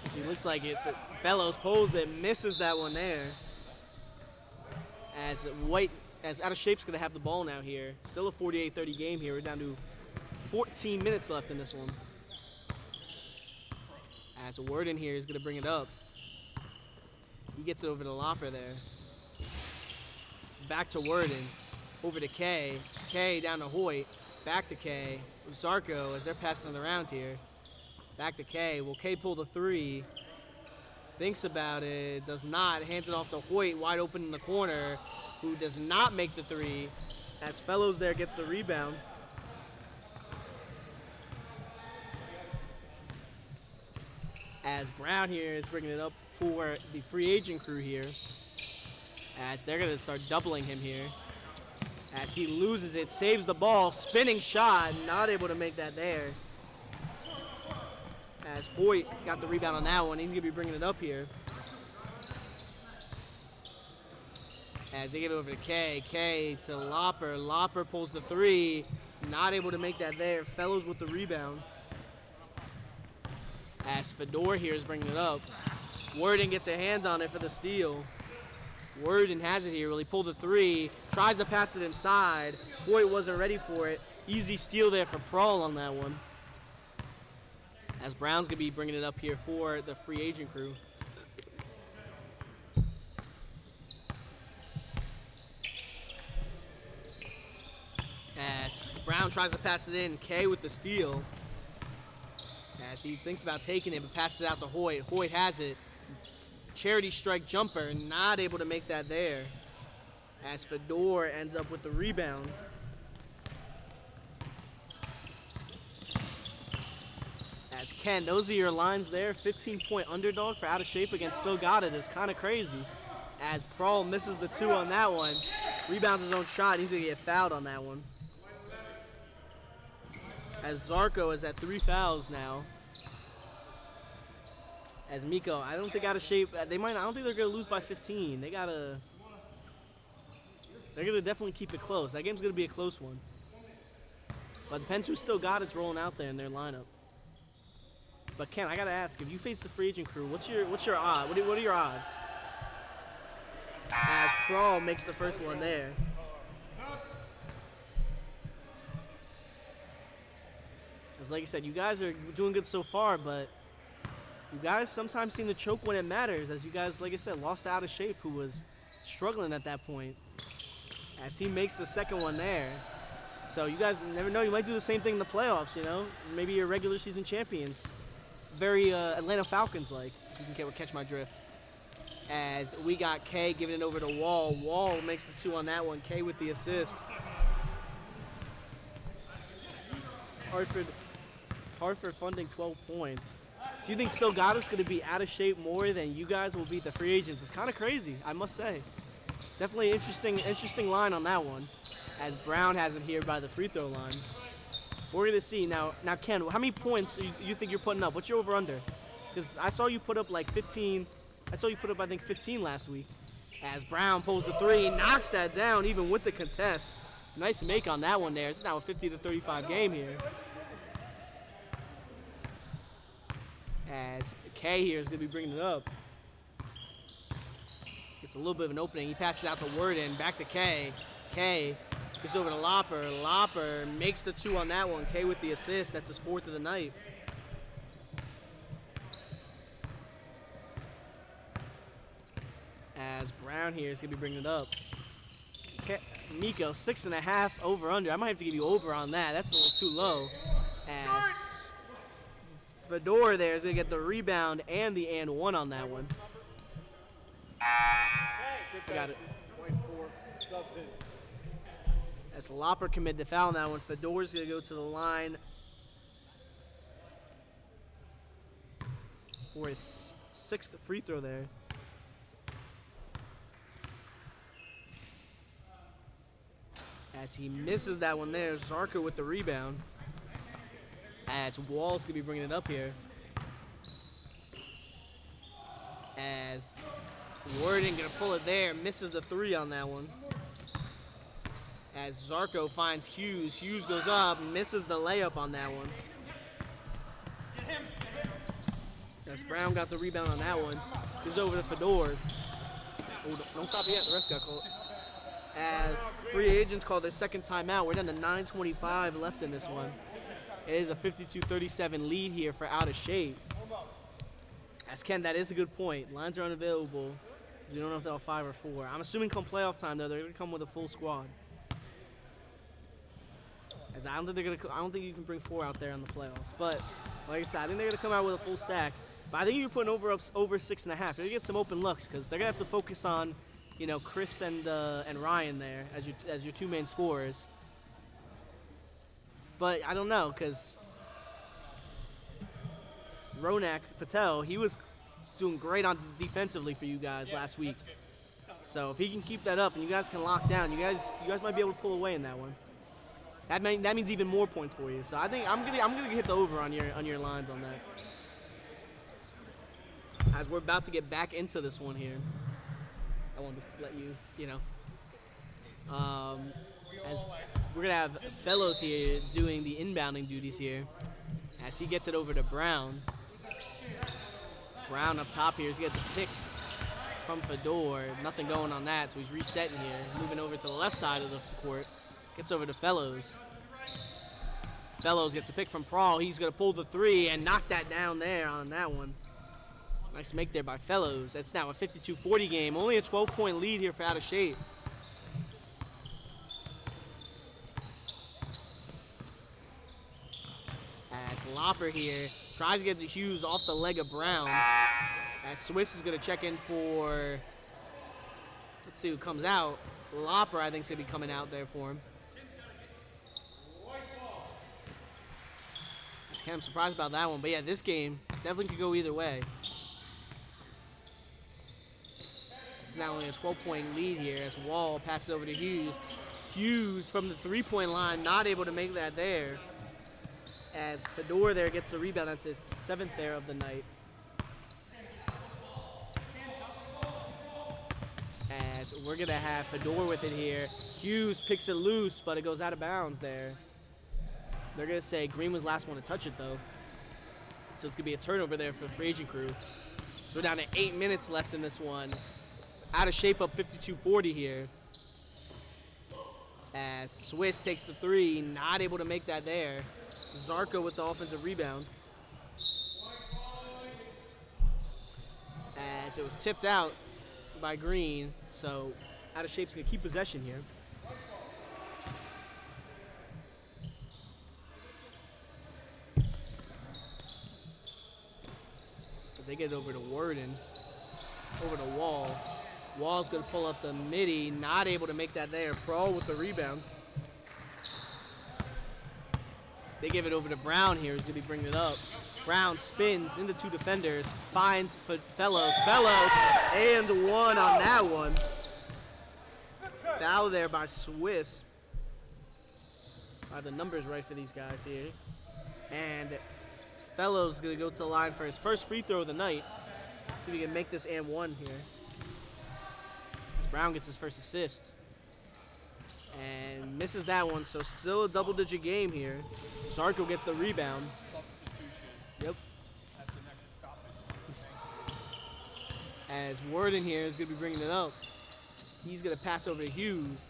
As he looks like it. Fellows pulls it, misses that one there. As Out of Shape's gonna have the ball now here. Still a 48-30 game here. We're down to 14 minutes left in this one. As Worden here is gonna bring it up. He gets it over to Lopper there. Back to Worden. Over to K. K down to Hoyt. Back to K. Zarko as they're passing it around here. Back to K. Will K pull the 3? Thinks about it. Does not. Hands it off to Hoyt. Wide open in the corner. Who does not make the 3. As Fellows there gets the rebound. As Brown here is bringing it up for the free agent crew here. As they're going to start doubling him here. As he loses it, saves the ball, spinning shot, not able to make that there. As Hoyt got the rebound on that one, he's going to be bringing it up here. As they get over to K. K to Lopper. Lopper pulls the 3, not able to make that there. Fellows with the rebound. As Fedor here is bringing it up. Worden gets a hand on it for the steal. Worden has it here. Will he pull the 3? Tries to pass it inside. Hoyt wasn't ready for it. Easy steal there for Prawl on that one. As Brown's going to be bringing it up here for the free agent crew. As Brown tries to pass it in. K with the steal. As he thinks about taking it, but passes it out to Hoyt. Hoyt has it. Charity strike jumper, not able to make that there. As Fedor ends up with the rebound. As Ken, those are your lines there. 15-point underdog for Out of Shape against Still Got It is kind of crazy. As Prawl misses the 2 on that one. Rebounds his own shot. He's going to get fouled on that one. As Zarko is at 3 fouls now. As Miko, I don't think Out of Shape. I don't think they're gonna lose by 15. They're gonna definitely keep it close. That game's gonna be a close one. But it depends who Still Got It's rolling out there in their lineup. But Ken, I gotta ask, if you face the free agent crew, what's your odd? What are your odds? As Prawl makes the first one there. As like I said, you guys are doing good so far, but you guys sometimes seem to choke when it matters, as you guys, like I said, lost Out of Shape, who was struggling at that point. As he makes the second one there. So you guys never know, you might do the same thing in the playoffs, you know? Maybe you're regular season champions. Very Atlanta Falcons-like, if you can catch my drift. As we got K giving it over to Wall. Wall makes the 2 on that one. K with the assist. Hartford funding 12 points. Do you think Still Got It's going to be Out of Shape more than you guys will beat the free agents? It's kind of crazy, I must say. Definitely interesting line on that one. as Brown has it here by the free throw line. We're going to see. Now, Ken, how many points you think you're putting up? What's your over-under? Because I saw you put up like 15. I saw you put up, I think, 15 last week. As Brown pulls the three, knocks that down even with the contest. Nice make on that one there. It's now a 50-35 game here. As K here is going to be bringing it up. Gets a little bit of an opening. He passes out to Worden. Back to K. K gets over to Lopper. Lopper makes the 2 on that one. K with the assist. That's his 4th of the night. As Brown here is going to be bringing it up. Nico, 6.5 over under. I might have to give you over on that. That's a little too low. As Fedor there is going to get the rebound and the and one on that one. I got it. Subs in. As Lopper committed the foul on that one. Fedor's going to go to the line for his 6th free throw there. As he misses that one there, Zarko with the rebound. As Wall's going to be bringing it up here. As Worden going to pull it there, misses the 3 on that one. As Zarko finds Hughes. Hughes goes up, misses the layup on that one. As Brown got the rebound on that one. Goes over to Fedor. Oh, don't stop yet, the rest got called. As free agents call their second timeout. We're down to 9:25 left in this one. It is a 52-37 lead here for Out of Shape. As Ken, that is a good point. Lines are unavailable. We don't know if they'll 5 or 4. I'm assuming come playoff time though, they're gonna come with a full squad. As I don't think you can bring 4 out there in the playoffs. But like I said, I think they're gonna come out with a full stack. But I think you're putting over 6.5. They're gonna get some open looks because they're gonna have to focus on, you know, Chris and Ryan there as your 2 main scorers. But I don't know, because Ronak Patel, he was doing great on defensively for you guys last week. So if he can keep that up and you guys can lock down, you guys might be able to pull away in that one. That means even more points for you. So I think I'm gonna hit the over on your lines on that. As we're about to get back into this one here. I wanted to let you know. As we're going to have Fellows here doing the inbounding duties here. As he gets it over to Brown. Brown up top here is going to get the pick from Fedor. Nothing going on that, so he's resetting here. Moving over to the left side of the court. Gets over to Fellows. Fellows gets the pick from Prawl. He's going to pull the 3 and knock that down there on that one. Nice make there by Fellows. That's now a 52-40 game. Only a 12-point lead here for Out of Shape. As Lopper here tries to get the Hughes off the leg of Brown. As Swiss is going to check in for, let's see who comes out. Lopper, I think, is going to be coming out there for him. I'm surprised about that one. But yeah, this game definitely could go either way. This is now only a 12-point lead here as Wall passes over to Hughes. Hughes from the 3-point line, not able to make that there. As Fedor there gets the rebound. That's his 7th there of the night. As we're going to have Fedor with it here. Hughes picks it loose, but it goes out of bounds there. They're going to say Green was the last one to touch it, though. So it's going to be a turnover there for the free agent crew. So we're down to 8 minutes left in this one. Out of Shape up 52-40 here. As Swiss takes the 3, not able to make that there. Zarko with the offensive rebound. As it was tipped out by Green, so Out of Shape's going to keep possession here. As they get over to Worden, over to Wall. Wall's going to pull up the midi, not able to make that there. Prawl with the rebound. They give it over to Brown here, who's going to be bringing it up. Brown spins into 2 defenders, finds Fellows. Fellows, and 1 on that one. Foul there by Swiss. The numbers right for these guys here. And Fellows going to go to the line for his first free throw of the night. See if he can make this and one here. As Brown gets his first assist. And misses that one, so still a double-digit game here. Zarko gets the rebound. Substitution. Yep. At the next stoppage. As Worden here is going to be bringing it up. He's going to pass over to Hughes.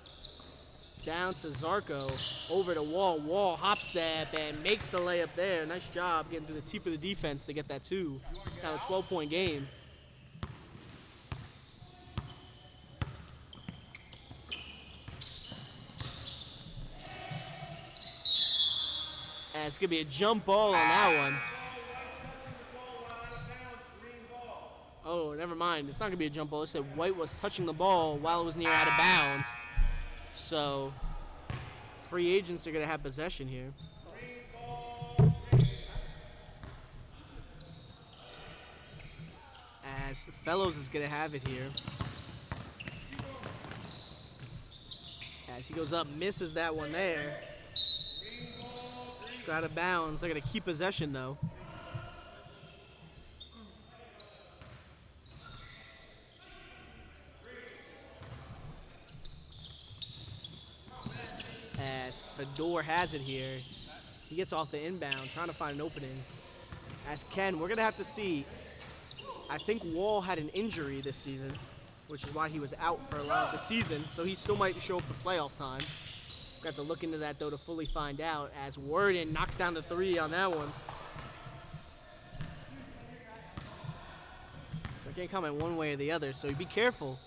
Down to Zarko, over to Wall. Wall hop step and makes the layup there. Nice job getting through the teeth of the defense to get that 2. It's now a 12-point game. And it's going to be a jump ball on that one. Oh, never mind. It's not going to be a jump ball. It said White was touching the ball while it was near out of bounds. So, free agents are going to have possession here. As Fellows is going to have it here. As he goes up, misses that one there. It's out of bounds. They're going to keep possession, though. As Fedor has it here. He gets off the inbound, trying to find an opening. As Ken, we're going to have to see. I think Wall had an injury this season, which is why he was out for a lot of the season, so he still might show up for playoff time. We've got to look into that, though, to fully find out, as Worden knocks down the 3 on that one. So I can't comment one way or the other, so be careful,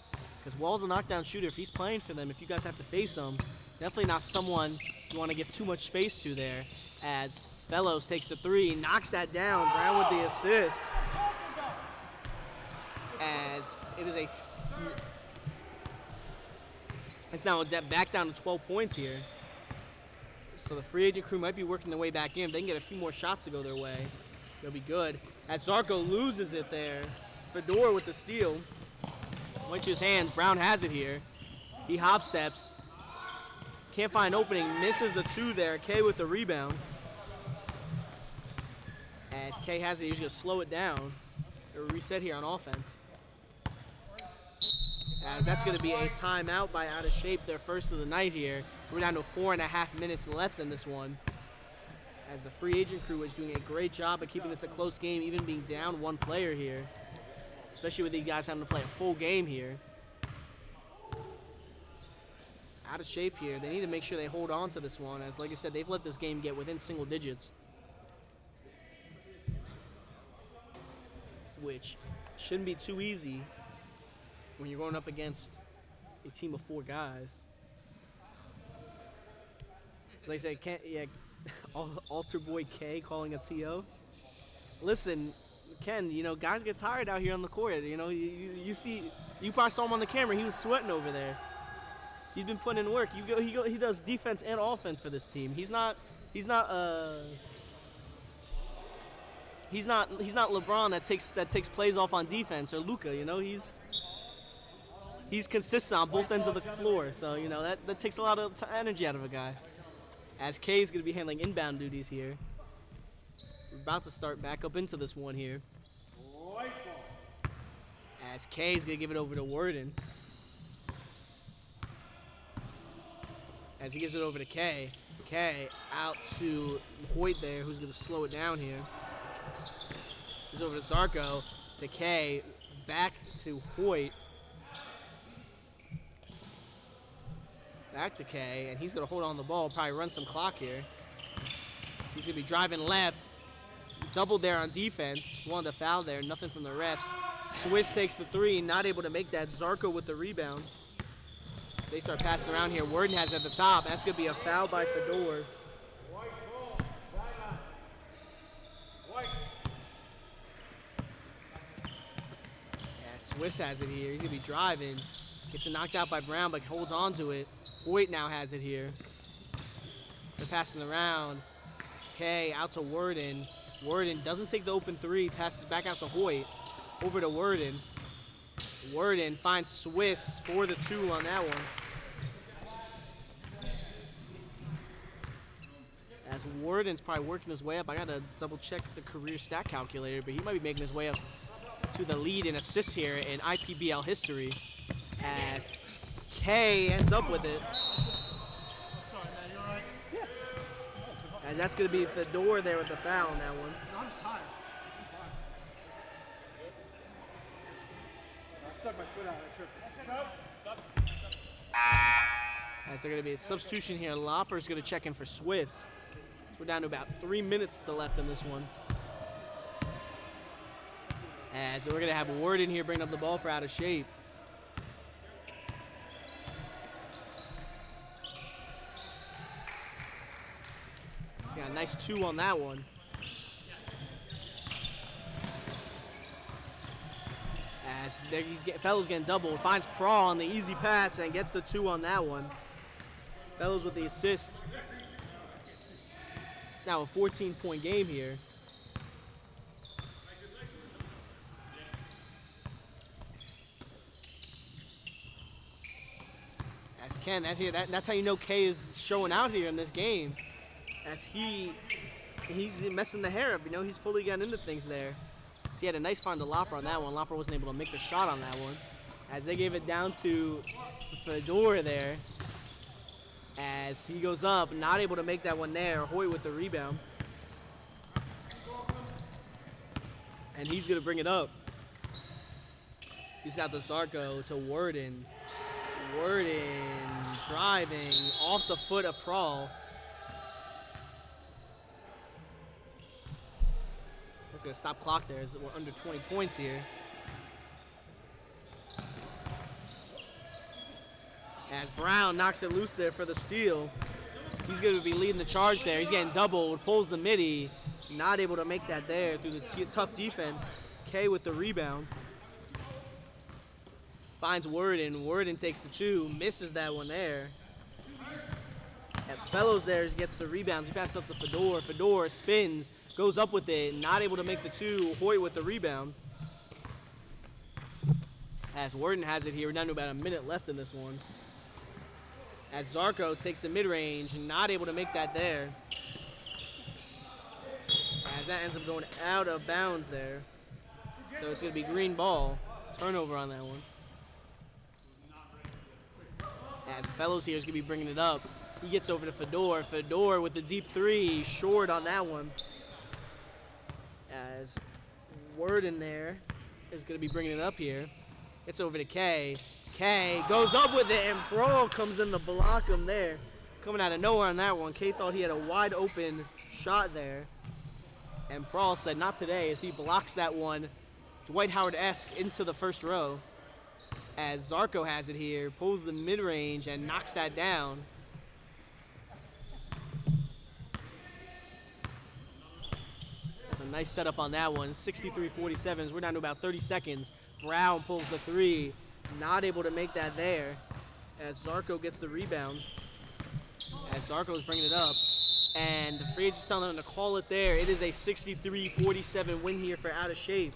because Wall's a knockdown shooter. If he's playing for them, if you guys have to face him, definitely not someone you want to give too much space to there. As Fellows takes the 3, knocks that down. Brown with the assist. As it is it's now back down to 12 points here. So the free agent crew might be working their way back in. If they can get a few more shots to go their way, they'll be good. As Zarko loses it there. Fedor with the steal. Went to his hands. Brown has it here. He hop steps. Can't find an opening. Misses the 2 there. K with the rebound. As K has it, he's going to slow it down. A reset here on offense. As that's going to be a timeout by Out of Shape, their first of the night here. We're down to 4.5 minutes left in this one. As the free agent crew is doing a great job of keeping this a close game, even being down 1 player here. Especially with these guys having to play a full game here. Out of Shape here. They need to make sure they hold on to this one, as like I said, they've let this game get within single digits. Which shouldn't be too easy when you're going up against a team of 4 guys. As I say, Alter Boy K calling a TO. Listen, Ken, you know, guys get tired out here on the court. You know, you probably saw him on the camera. He was sweating over there. He's been putting in work. He does defense and offense for this team. He's not LeBron that takes plays off on defense, or Luka. You know, he's consistent on both ends of the floor. So you know that takes a lot of energy out of a guy. As K is going to be handling inbound duties here. We're about to start back up into this one here. As K is going to give it over to Worden. As he gives it over to K. K out to Hoyt there, who's going to slow it down here. He's over to Zarko, to K, back to Hoyt. Back to K, and he's going to hold on the ball, probably run some clock here. He's going to be driving left. Doubled there on defense. Wanted to foul there, nothing from the refs. Swiss takes the 3, not able to make that. Zarko with the rebound. They start passing around here. Worden has it at the top. That's going to be a foul by Fedor. Yeah, Swiss has it here. He's going to be driving. Gets it knocked out by Brown, but holds on to it. Hoyt now has it here. They're passing around. Okay, out to Worden. Worden doesn't take the open 3. Passes back out to Hoyt. Over to Worden. Worden finds Swiss for the 2 on that one. as Warden's probably working his way up. I got to double check the career stat calculator, but he might be making his way up to the lead in assists here in IPBL history as K ends up with it. And that's going to be Fedor there with the foul on that one. I'm just tired. I stuck my foot out. I tripped. As they're going to be a substitution here. Lopper's going to check in for Swiss. So we're down to about 3 minutes to left in this one. As we're going to have Warden here bring up the ball for Out of Shape. He's got a nice 2 on that one. As there Fellows getting doubled. Finds Prawl on the easy pass and gets the 2 on that one. Fellows with the assist. It's now a 14-point game here. As Ken, that's how you know K is showing out here in this game. As he's messing the hair up, you know, he's fully gotten into things there. So he had a nice find to Lopper on that one. Lopper wasn't able to make the shot on that one. As they gave it down to Fedor there. As he goes up, not able to make that one there. Hoyt with the rebound. And he's going to bring it up. He's out to Zarko to Warden. Warden driving off the foot of Prawl. That's going to stop clock there as we're under 20 points here. As Brown knocks it loose there for the steal. He's going to be leading the charge there. He's getting doubled, pulls the midi. Not able to make that there through the tough defense. K with the rebound. Finds Warden. Warden takes the 2, misses that one there. As Fellows there gets the rebounds, he passes up to Fedor. Fedor spins, goes up with it, not able to make the 2. Hoyt with the rebound. As Warden has it here, we're down to about a minute left in this one. As Zarko takes the mid-range, not able to make that there. As that ends up going out of bounds there. So it's going to be green ball. Turnover on that one. As Fellows here is going to be bringing it up. He gets over to Fedor. Fedor with the deep 3, short on that one. As Warden there is going to be bringing it up here. It's over to K. K goes up with it, and Prawl comes in to block him there. Coming out of nowhere on that one. K thought he had a wide open shot there. And Prawl said, not today, as he blocks that one Dwight Howard-esque into the first row. As Zarko has it here, pulls the mid-range and knocks that down. That's a nice setup on that one. 63-47. We're down to about 30 seconds. Brown pulls the 3. Not able to make that there. As Zarko gets the rebound. As Zarko is bringing it up. And the free agent's telling them to call it there. It is a 63-47 win here for Out of Shape.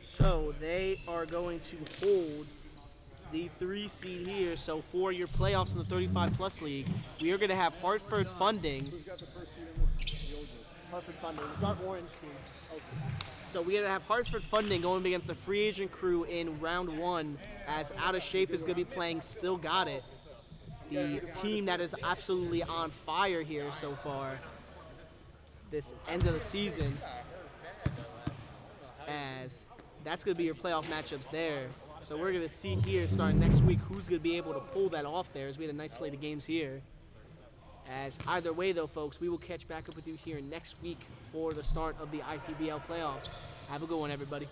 So they are going to hold the 3 seed here. So for your playoffs in the 35-plus league, we are going to have Hartford funding. Who's got the first seed in this? The old Hartford funding. The dark orange team. Okay. So we're going to have Hartford funding going against the free agent crew in round 1, as Out of Shape is going to be playing Still Got It, the team that is absolutely on fire here so far this end of the season, as that's going to be your playoff matchups there. So we're going to see here starting next week who's going to be able to pull that off there, as we had a nice slate of games here. As either way, though, folks, we will catch back up with you here next week for the start of the IPBL playoffs. Have a good one, everybody.